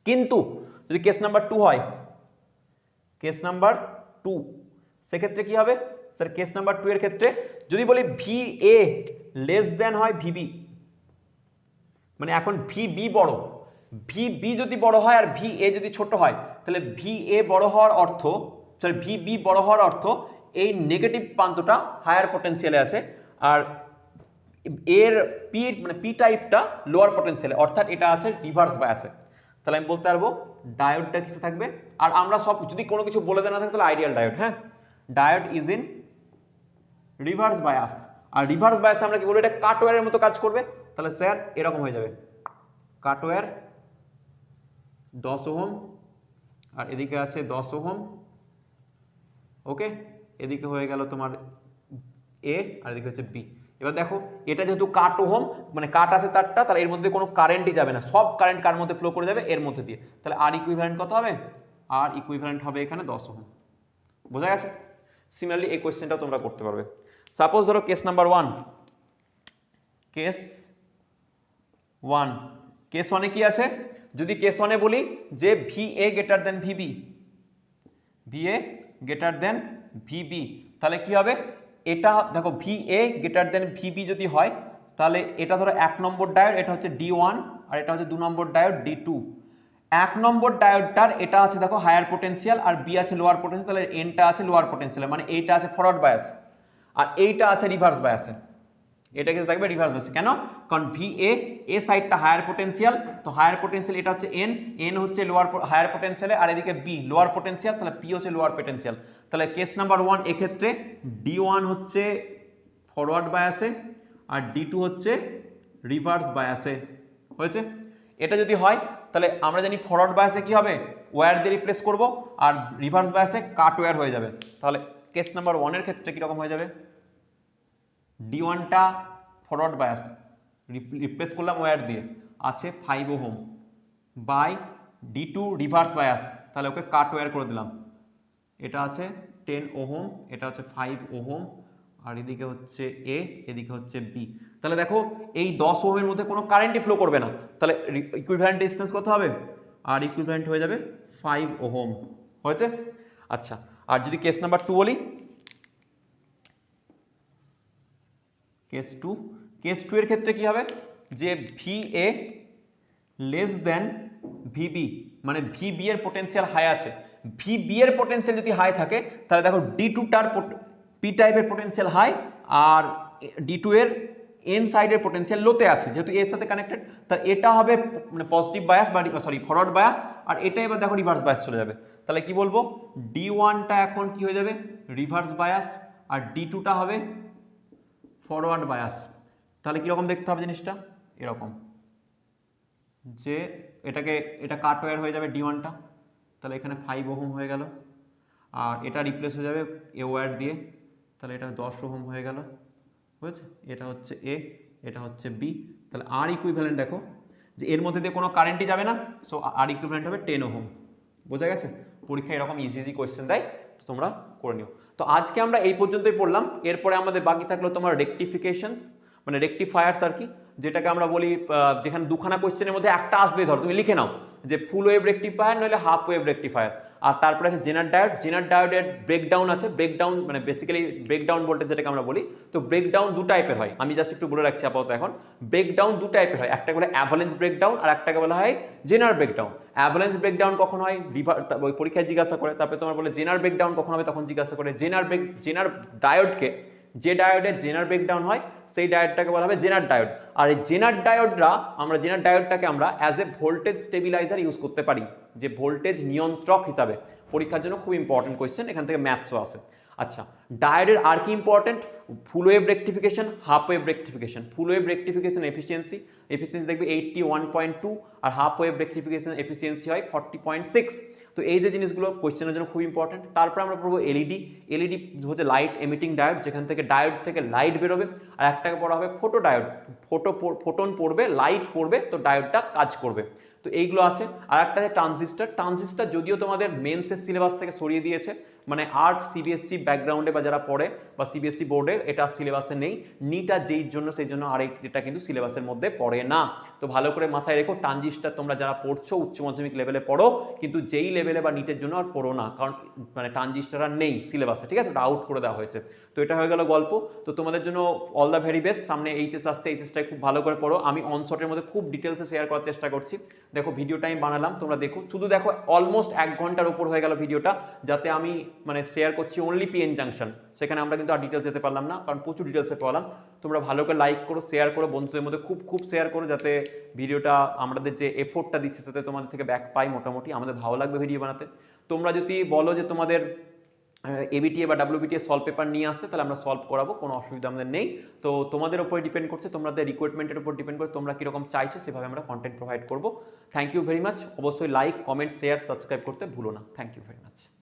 কিন্তু যদি কেস নাম্বার 2 হয়, কেস নাম্বার 2, সেক্ষেত্রে কি হবে স্যার? কেস নাম্বার 2 এর ক্ষেত্রে যদি বলি VA লেস দেন হয় VB, মানে এখন VB বড়, VB যদি বড় হয় আর VA যদি ছোট হয়, তাহলে VA বড় হওয়ার অর্থ, সরি VB বড় হওয়ার অর্থ এই নেগেটিভ প্রান্তটা হায়ার পটেনশিয়ালে আছে, আর এর পি মানে পি টাইপটা লোয়ার পটেনশিয়ালে, অর্থাৎ এটা আছে রিভার্স বায়াসে। তাহলে আমি বলতে পারবো ডায়োডটা কিসে থাকবে। আর আমরা সব যদি কোনো কিছু বলে দেওয়া না থাকে তাহলে আইডিয়াল ডায়োড, হ্যাঁ, diode is in reverse bias. আর রিভার্স বায়াসে আমরা কি বলবো? এটা কাটওয়্যারের মতো কাজ করবে। তাহলে স্যার এরকম হয়ে যাবে, কাটওয়্যার 10 ওহম আর এদিকে আছে 10 ওহম। ওকে, এদিকে হয়ে গেল তোমার এ আর এদিকে হচ্ছে বি। এবার দেখো এটা যেহেতু কাট ওহম, মানে কাট আছে তারটা, তাহলে এর মধ্যে কোনো কারেন্টই যাবে না, সব কারেন্ট কার মধ্যে ফ্লো করে যাবে? এর মধ্যে দিয়ে। তাহলে আর ইকুইভ্যালেন্ট কত হবে? আর ইকুইভ্যালেন্ট হবে এখানে 10 ওহম। বোঝা গেছে? সিমিলারলি এই কোয়েশ্চেনটাও তোমরা করতে পারবে। সাপোজ ধরো কেস নাম্বার 1, কেস 1, কেস 1 এ কি আছে? যদি কেস 1 এ বলি যে VA greater than VB, VA greater than VB, তাহলে কি হবে? এটা দেখো VA গ্রেটার দেন VB যদি হয়, তাহলে এটা ধরো 1 নম্বর ডায়োড, এটা হচ্ছে D1 আর এটা হচ্ছে 2 নম্বর ডায়োড D2। 1 নম্বর ডায়োডটার এটা আছে দেখো হায়ার পোটেনশিয়াল আর B আছে লোয়ার পোটেনশিয়াল, তাহলে এনটা আছে লোয়ার পোটেনশিয়াল, মানে এইটা আছে ফরওয়ার্ড বায়াস আর এইটা আছে রিভার্স বায়াসে। এটা কিছু থাকবে রিভার্স বায়াসে। কেন? কারণ VA এ সাইডটা হায়ার পোটেনশিয়াল, তো হায়ার পোটেনশিয়াল এটা হচ্ছে N হচ্ছে লোয়ার হায়ার পোটেনশিয়ালে, আর এদিকে B লোয়ার পোটেনশিয়াল, তাহলে P হচ্ছে লোয়ার পোটেনশিয়াল। তাহলে কেস নাম্বার 1 এক্ষেত্রে D1 হচ্ছে ফরওয়ার্ড বায়াসে আর D2 হচ্ছে রিভার্স বায়াসে। হয়েছে? এটা যদি হয় তাহলে আমরা জানি ফরওয়ার্ড বায়াসে কি হবে? ওয়্যার দিয়ে রিপ্লেস করব, আর রিভার্স বায়াসে কাট ওয়্যার হয়ে যাবে। তাহলে কেস নাম্বার 1 এর ক্ষেত্রে কীরকম হয়ে যাবে? D1টা ফরওয়ার্ড বায়াস, রিপ্লেস করলাম ওয়্যার দিয়ে, আছে 5 ohm by D2 reverse bias, তাহলে ওকে কাট ওয়্যার করে দিলাম। এটা আছে 10 ওহম, এটা হচ্ছে 5 ওহম, আর এদিকে হচ্ছে A, এদিকে হচ্ছে B। তাহলে দেখো এই 10 ওহমের মধ্যে কোনো কারেন্টই ফ্লো করবে না, তাহলে ইকুইভ্যালেন্ট ডিসটেন্স কত হবে? আর ইকুইভ্যালেন্ট হয়ে যাবে 5 ওহম। হয়েছে? আচ্ছা, আর যদি কেস নাম্বার 2 বলি, কেস 2, কেস 2 এর ক্ষেত্রে কি হবে? যে VA লেস দেন VB, মানে VB এর পোটেনশিয়াল হাই আছে। VB এর পোটেনশিয়াল যদি হাই থাকে তাহলে দেখো D2টার P টাইপের পোটেনশিয়াল হাই আর D2 এর N সাইডের পোটেনশিয়াল লোতে আছে, যেহেতু এর সাথে কানেক্টেড, তাহলে এটা হবে মানে পজিটিভ বায়াস বা সরি ফরওয়ার্ড বায়াস, আর এটা এবার দেখো রিভার্স বায়াস চলে যাবে। তাহলে কি বলবো? D1টা এখন কি হয়ে যাবে? রিভার্স বায়াস, আর D2টা হবে ফরওয়ার্ড বায়াস। তাহলে কীরকম দেখতে হবে জিনিসটা? এরকম, যে এটা কাট ওয়্যার হয়ে যাবে D1টা, তাহলে এখানে 5 ওহম হয়ে গেল, আর এটা রিপ্লেস হয়ে যাবে এ ওয়্যার দিয়ে, তাহলে এটা 10 ওহম হয়ে গেল। হয়েছে? এটা হচ্ছে A, এটা হচ্ছে B। তাহলে আর ইকুইভ্যালেন্ট দেখো যে এর মধ্যে দিয়ে কোনো কারেন্টই যাবে না, সো আর ইকুইভ্যালেন্ট হবে 10 ওহম। বোঝা গেছে? পরীক্ষায় এরকম ইজি কোয়েশ্চেন দেয়, তো তোমরা করে নিও। তো আজকে আমরা এই পর্যন্তই পড়লাম। এরপরে আমাদের বাকি থাকলো তোমার রেকটিফিকেশনস, মানে রেকটিফায়ার্স আর কি, যেটাকে আমরা বলি যেখানে দুখানা কোয়েশ্চেনের মধ্যে একটা আসবে, ধর তুমি লিখে নাও যে ফুল ওয়েভ রেকটিফায়ার নইলে হাফ ওয়েভ রেকটিফায়ার। আর তারপরে আছে জেনার ডায়োড, জেনার ডায়োডের ব্রেকডাউন আছে, ব্রেকডাউন মানে বেসিক্যালি ব্রেকডাউন ভোল্টেজ যেটাকে আমরা বলি। তো ব্রেকডাউন দু টাইপের হয়, আমি জাস্ট একটু বলে রাখছি আপাতত। এখন ব্রেকডাউন দু টাইপের হয়, একটাকে বলে অ্যাভালেন্স ব্রেকডাউন আর একটাকে বলা হয় জেনার ব্রেকডাউন। অ্যাভালেন্স ব্রেকডাউন কখন হয়? ওই পরীক্ষায় জিজ্ঞাসা করে, তারপরে তোমার বলে জেনার ব্রেকডাউন কখন হবে, তখন জিজ্ঞাসা করে জেনার ডায়োডকে, যে ডায়োডের জেনার ব্রেকডাউন হয় সেই ডায়োডটাকে বলা হবে জেনার ডায়োড। আর এই জেনার ডায়োডটাকে আমরা as a voltage stabiliser use করতে পারি, যে ভোল্টেজ নিয়ন্ত্রক হিসাবে। পরীক্ষার জন্য খুব ইম্পর্টেন্ট কোয়েশ্চেন, এখান থেকে ম্যাথসও আসে। আচ্ছা, ডায়োডের আর কি ইম্পর্টেন্ট? ফুল wave rectification, half wave rectification. ফুল ওয়েভ রেকটিফিকেশন এফিসিয়েন্সি দেখবে 81.2, আর হাফ ওয়েভ রেকটিফিকেশন এফিসিয়েন্সি হয় 40.6। তো এই যে জিনিসগুলো কোয়েশ্চেনের জন্য খুব ইম্পর্টেন্ট। তারপর আমরা পড়বো এলইডি। এলইডি হচ্ছে লাইট এমিটিং ডায়োড, যেখান থেকে ডায়োড থেকে লাইট বেরোবে। আর একটাকে পড়া হবে ফোটো ডায়োড, ফোটন পড়বে, লাইট পড়বে, তো ডায়োডটা কাজ করবে। তো এইগুলো আছে। আর একটা আছে ট্রানজিস্টার যদিও তোমাদের মেন্সের সিলেবাস থেকে সরিয়ে দিয়েছে, মানে আর্ট সিবিএসসি ব্যাকগ্রাউন্ডে বা যারা পড়ে বা সিবিএসসি বোর্ডে এটা সিলেবাসে নেই। নিটা যেই জন্য সেই জন্য আর এটা কিন্তু সিলেবাসের মধ্যে পড়ে না। তো ভালো করে মাথায় রেখো, ট্রানজিস্টার তোমরা যারা পড়ছো উচ্চ মাধ্যমিক লেভেলে পড়ো, কিন্তু যেই লেভেলে বা নিটের জন্য আর পড়ো না, কারণ মানে ট্রানজিস্টার আর নেই সিলেবাসে, ঠিক আছে, ওটা আউট করে দেওয়া হয়েছে। তো এটা হয়ে গেল গল্প। তো তোমাদের জন্য অল দ্য ভেরি বেস্ট। সামনে এইচএস আসছে, এইচএসটাই খুব ভালো করে পড়ো। আমি অনশটের মধ্যে খুব ডিটেলসে শেয়ার করার চেষ্টা করছি। দেখো ভিডিওটা আমি বানালাম, তোমরা দেখো, শুধু দেখো অলমোস্ট 1 ঘন্টার উপর হয়ে গেল ভিডিওটা, যাতে আমি মানে শেয়ার করছি অনলি পিএন জাংশন। সেখানে আমরা কিন্তু আর ডিটেলস যেতে পারলাম না, কারণ প্রচুর ডিটেলসে পড়ালাম। তোমরা ভালো করে লাইক করো, শেয়ার করো, বন্ধুদের মধ্যে খুব শেয়ার করো, যাতে ভিডিওটা আমাদের যে এফোর্টটা দিচ্ছে তাতে তোমাদের থেকে ব্যাক পাই। মোটামুটি আমাদের ভালো লাগবে ভিডিও বানাতে। তোমরা যদি বলো যে তোমাদের এবিটিএ বা ডাব্লিউবিটিএ সলভ পেপার নিয়ে আসতে, তাহলে আমরা সলভ করাবো, কোনো অসুবিধা আমাদের নেই। তো তোমাদের উপরে ডিপেন্ড করছে, তোমাদের রিকোয়ারমেন্টের উপর ডিপেন্ড করে তোমরা কীরকম চাইছো, সেভাবে আমরা কন্টেন্ট প্রোভাইড করবো। Thank you very much. অবশ্যই লাইক, কমেন্ট, শেয়ার, সাবস্ক্রাইব করতে ভুলো না। Thank you very much.